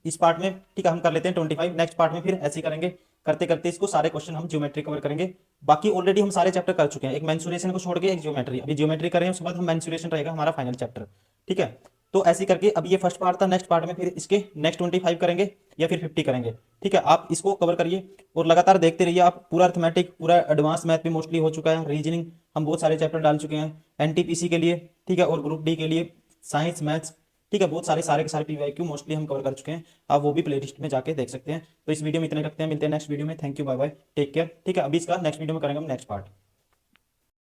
Speaker 1: इस पार्ट में। ठीक है, हम कर लेते हैं 25। नेक्स्ट पार्ट में फिर ऐसे ही करेंगे, करते करते इसको सारे क्वेश्चन हम ज्योमेट्री कवर करेंगे। बाकी ऑलरेडी हम सारे चैप्टर कर चुके हैं, एक मेंसुरेशन को छोड़ के एक ज्योमेट्री, अभी ज्योमेट्री करें उसके बाद हम मेंसुरेशन रहेगा हमारा फाइनल चैप्टर। ठीक है, तो ऐसे करके अब ये फर्स्ट पार्ट था, नेक्स्ट पार्ट में फिर इसके नेक्स्ट 25 करेंगे या फिर 50 करेंगे। ठीक है, आप इसको कवर करिए और लगातार देखते रहिए आप। पूरा अर्थमेटिक, पूरा एडवांस मैथ भी मोस्टली हो चुका है, रीजनिंग हम बहुत सारे चैप्टर डाल चुके हैं NTPC के लिए, ठीक है, और ग्रुप D के लिए, साइंस मैथ्स, ठीक है, बहुत सारे के सारे PYQ मोस्टली हम कवर कर चुके हैं। आप वो भी प्लेलिस्ट में जाके देख सकते हैं। तो इस वीडियो में इतने रखते हैं, मिलते हैं नेक्स्ट वीडियो में। Thank you, bye bye, take care. ठीक है, अभी इसका नेक्स्ट वीडियो में करेंगे हम नेक्स्ट पार्ट।